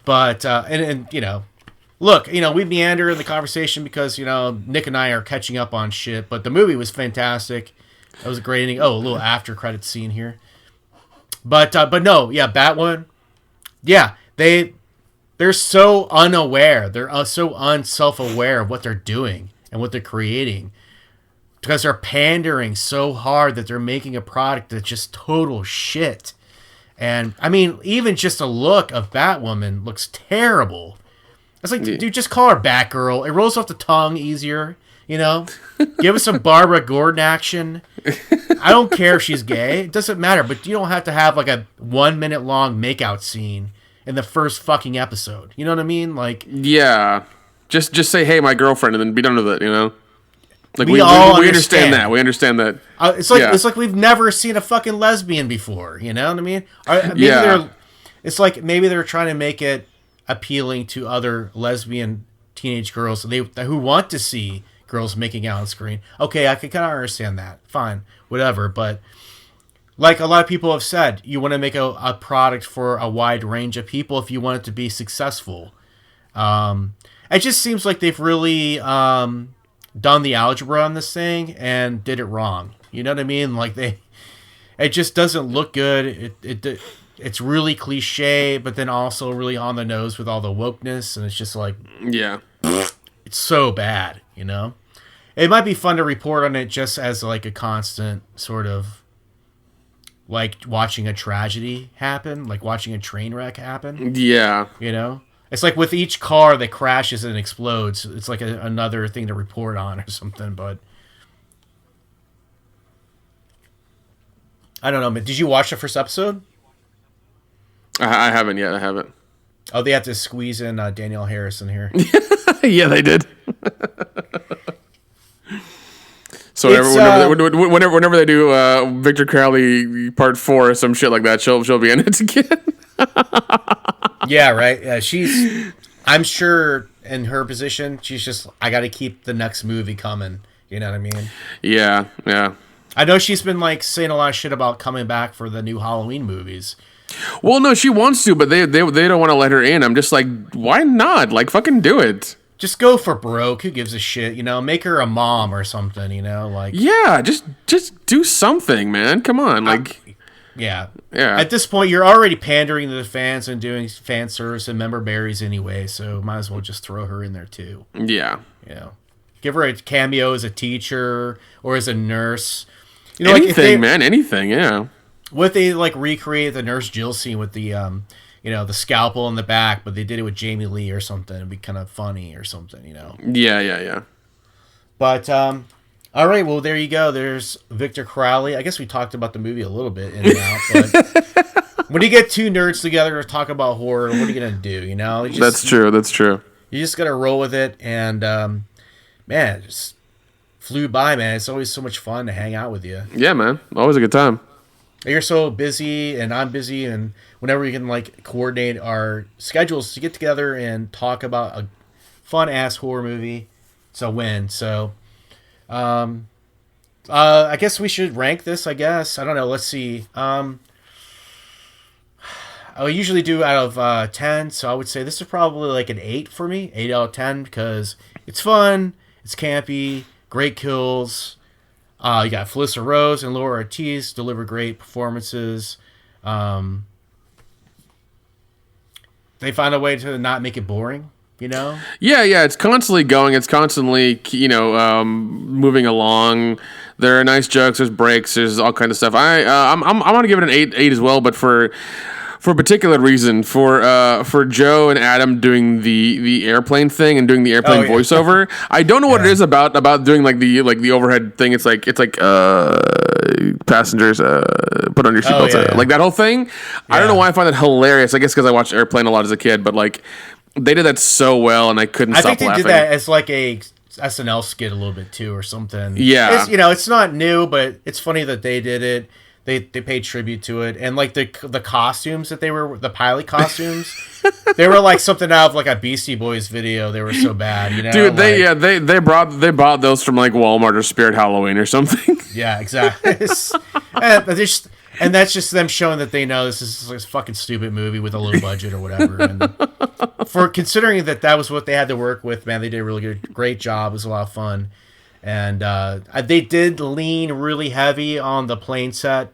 but look, we meander in the conversation because Nik and I are catching up on shit. But the movie was fantastic. That was a great ending. Oh, a little after credit scene here. But no, yeah, Batwoman. Yeah, they're so unaware. They're so unself-aware of what they're doing and what they're creating, because they're pandering so hard that they're making a product that's just total shit. And I mean, even just a look of Batwoman looks terrible. It's like, dude, just call her Batgirl. It rolls off the tongue easier, Give us some Barbara Gordon action. I don't care if she's gay. It doesn't matter. But you don't have to have a 1 minute long makeout scene in the first fucking episode. You know what I mean? Yeah. Just say, hey, my girlfriend, and then be done with it, We all understand that. We understand that. It's like we've never seen a fucking lesbian before. You know what I mean? It's like maybe they're trying to make it appealing to other lesbian teenage girls who want to see girls making out on screen. Okay, I can kind of understand that. Fine, whatever. But a lot of people have said, you want to make a product for a wide range of people if you want it to be successful. It just seems like they've really done the algebra on this thing and did it wrong. You know what I mean? It just doesn't look good. It's really cliche, but then also really on the nose with all the wokeness, and it's just yeah, it's so bad. It might be fun to report on it just as a constant sort of watching a tragedy happen, watching a train wreck happen. Yeah, it's like with each car that crashes and explodes, it's another thing to report on or something. But I don't know, man. Did you watch the first episode? I haven't yet. I haven't. Oh, they have to squeeze in Danielle Harris in here. Yeah, they did. So whenever they do Victor Crowley Part 4 or some shit like that, she'll be in it again. Yeah, right. Yeah, I'm sure in her position, she's just, I got to keep the next movie coming. You know what I mean? Yeah, yeah. I know she's been saying a lot of shit about coming back for the new Halloween movies. Well, no, she wants to, but they don't want to let her in. I'm just like, why not? Fucking do it. Just go for broke. Who gives a shit? Make her a mom or something. Yeah, just do something, man. Come on, yeah. Yeah. At this point, you're already pandering to the fans and doing fan service and member berries anyway, so might as well just throw her in there too. Yeah. Give her a cameo as a teacher or as a nurse. Anything, man. Anything. Yeah. What they recreate the Nurse Jill scene with the the scalpel in the back, but they did it with Jamie Lee or something. It'd be kind of funny or something, Yeah. But all right, well there you go. There's Victor Crowley. I guess we talked about the movie a little bit in and out, but when you get two nerds together to talk about horror, what are you gonna do? You know, That's true. You just gotta roll with it, and man, it just flew by, man. It's always so much fun to hang out with you. Yeah, man. Always a good time. You're so busy, and I'm busy, and whenever we can like coordinate our schedules to get together and talk about a fun ass horror movie, it's a win. So, I guess we should rank this. I guess I don't know. Let's see. I usually do out of 10, so I would say this is probably like an 8 for me. 8 out of 10 because it's fun, it's campy, great kills. You got Felissa Rose and Laura Ortiz deliver great performances. They find a way to not make it boring, you know? Yeah. It's constantly going. It's constantly, moving along. There are nice jokes. There's breaks. There's all kind of stuff. I'm gonna give it an 8 as well, but for a particular reason, for Joe and Adam doing the airplane thing and doing the airplane voiceover. I don't know what it is about doing like the overhead thing. It's like passengers put on your seatbelts, like that whole thing. Yeah. I don't know why I find that hilarious. I guess because I watched Airplane a lot as a kid, but like they did that so well, and I couldn't stop laughing. I think they did that as like a SNL skit a little bit too, or something. Yeah, it's not new, but it's funny that they did it. They paid tribute to it, and like the costumes that the pilot costumes, they were like something out of like a Beastie Boys video. They were so bad, you know. Dude, they bought those from like Walmart or Spirit Halloween or something. Yeah, exactly. And that's just them showing that they know this is a fucking stupid movie with a low budget or whatever. And for considering that was what they had to work with, man, they did a really great job. It was a lot of fun, and they did lean really heavy on the plane set.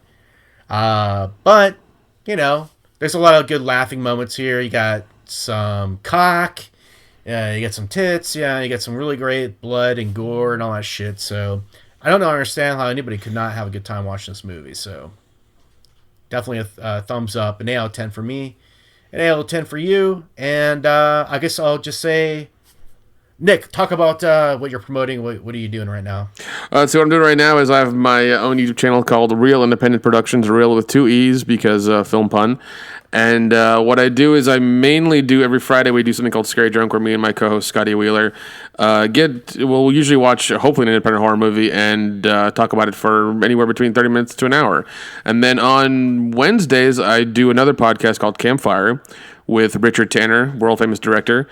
But there's a lot of good laughing moments here. You got some cock, you got some tits, you got some really great blood and gore and all that shit. So I don't understand how anybody could not have a good time watching this movie. So definitely a thumbs up, an 8 out of 10 for me, an 8 out of 10 for you. And I guess I'll just say, Nick, talk about what you're promoting. What are you doing right now? So what I'm doing right now is I have my own YouTube channel called Real Independent Productions, Real with 2 E's because film pun. And what I do is I mainly do every Friday we do something called Scary Drunk, where me and my co-host Scotty Wheeler we'll usually watch hopefully an independent horror movie and talk about it for anywhere between 30 minutes to an hour. And then on Wednesdays I do another podcast called Campfire with Richard Tanner, world famous director.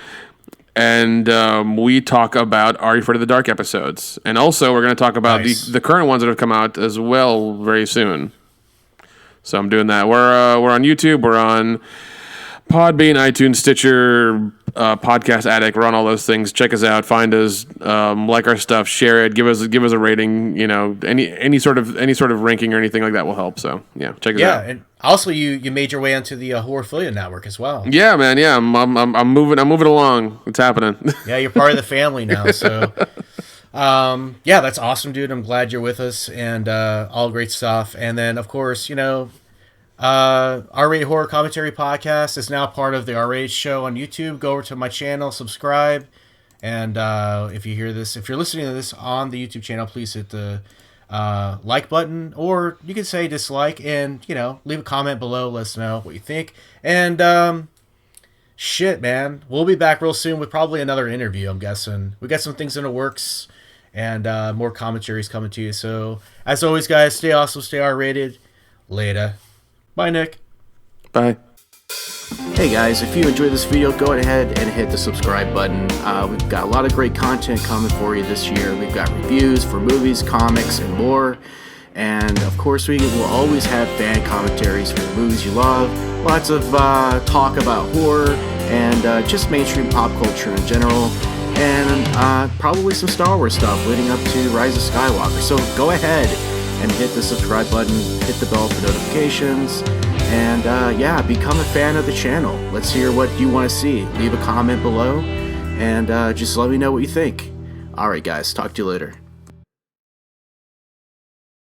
And we talk about Are You Afraid of the Dark episodes. And also, we're going to talk about the current ones that have come out as well very soon. So I'm doing that. We're on YouTube. We're on Podbean, iTunes, Stitcher, Podcast Addict. We're on all those things. Check us out. Find us. Like our stuff. Share it. Give us a rating. Any sort of ranking or anything like that will help. So yeah, check us out. Yeah, and also you made your way onto the Horror Affiliate Network as well. Yeah, man. Yeah, I'm moving along. It's happening. Yeah, you're part of the family now. So yeah, that's awesome, dude. I'm glad you're with us, and all great stuff. And then of course, R-Rated Horror Commentary Podcast is now part of the R-Rated Show on YouTube. Go over to my channel, subscribe, and if you're listening to this on the YouTube channel, please hit the like button, or you can say dislike, and leave a comment below. Let us know what you think. And shit, man, we'll be back real soon with probably another interview. I'm guessing we got some things in the works, and more commentaries coming to you. So as always, guys, stay awesome, stay R-rated. Later. Bye, Nick. Bye. Hey guys, if you enjoyed this video, go ahead and hit the subscribe button. We've got a lot of great content coming for you this year. We've got reviews for movies, comics, and more. And of course, we will always have fan commentaries for the movies you love. Lots of talk about horror and just mainstream pop culture in general. And probably some Star Wars stuff leading up to Rise of Skywalker. So go ahead and hit the subscribe button, hit the bell for notifications, and become a fan of the channel. Let's hear what you want to see. Leave a comment below, and just let me know what you think. Alright guys, talk to you later.